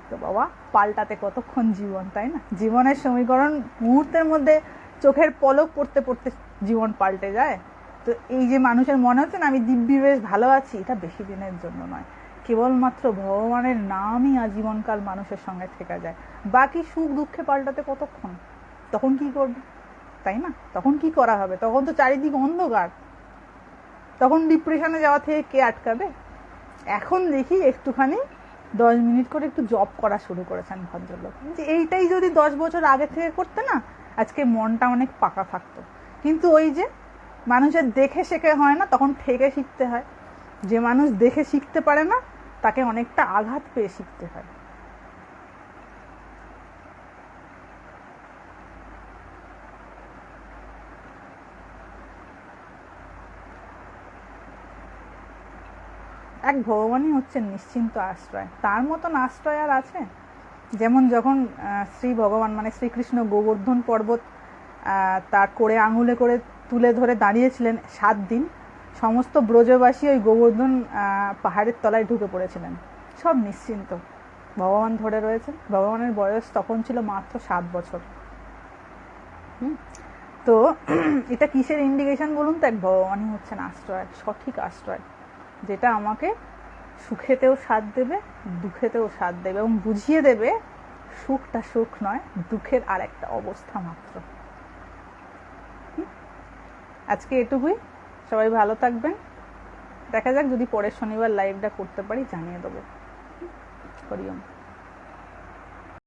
Speaker 1: তো বাবা পাল্টাতে কতক্ষণ জীবন, তাই না? জীবনের সমীকরণ মুহূর্তের মধ্যে চোখের পলক পড়তে পড়তে জীবন পাল্টে যায়। তো এই যে মানুষের মনে হচ্ছে না আমি দিব্যি বেশ ভালো আছি, এটা বেশি দিনের জন্য নয়, কেবলমাত্র ভগবানের নামই আজীবনকাল মানুষের সঙ্গে থেকে যায়। বাকি সুখ দুঃখে পাল্টাতে কতক্ষণ, তখন কি করবে, তাই না? তখন কি করা হবে? তখন তো চারিদিক অন্ধকার, তখন ডিপ্রেশনে যাওয়া থেকে কে আটকাবে? এখন দেখি একটুখানি 10 মিনিট করে একটু জব করা শুরু করেছেন ভদ্রলোক। যে এইটাই যদি 10 বছর আগে থেকে করতে না, আজকে মনটা অনেক পাকা থাকতো। কিন্তু ওই যে মানুষের দেখে শেখে হয় না, তখন ঠেকে শিখতে হয়। যে মানুষ দেখে শিখতে পারে না, তাকে অনেকটা আঘাত পেয়ে শিখতে হয়। এক ভগবানই হচ্ছেন নিশ্চিন্ত আশ্রয়, তার মতন আশ্রয় আর আছে? যেমন যখন শ্রী ভগবান মানে শ্রীকৃষ্ণ গোবর্ধন পর্বত তার করে আঙুলে করে তুলে ধরে দাঁড়িয়েছিলেন 7 দিন, সমস্ত ব্রজবাসী ওই গোবর্ধন পাহাড়ের তলায় ঢুকে পড়েছিলেন, সব নিশ্চিন্ত, ভগবান ধরে রয়েছেন। ভগবানের বয়স তখন ছিল মাত্র 7 বছর। তো এটা কিসের ইন্ডিকেশন বলুন তো? এক ভগবানই হচ্ছেন আশ্রয়, সঠিক আশ্রয়, যেটা আমাকে সুখেতেও সাথ দেবে, দুঃখেতেও সাথ দেবে, এবং বুঝিয়ে দেবে সুখটা সুখ নয়, দুঃখের আর একটা অবস্থা মাত্র। আজকে এটুকুই, সবাই ভালো থাকবেন। দেখা যাক, যদি পরের শনিবার লাইভটা করতে পারি জানিয়ে দেবো। হরি ওম।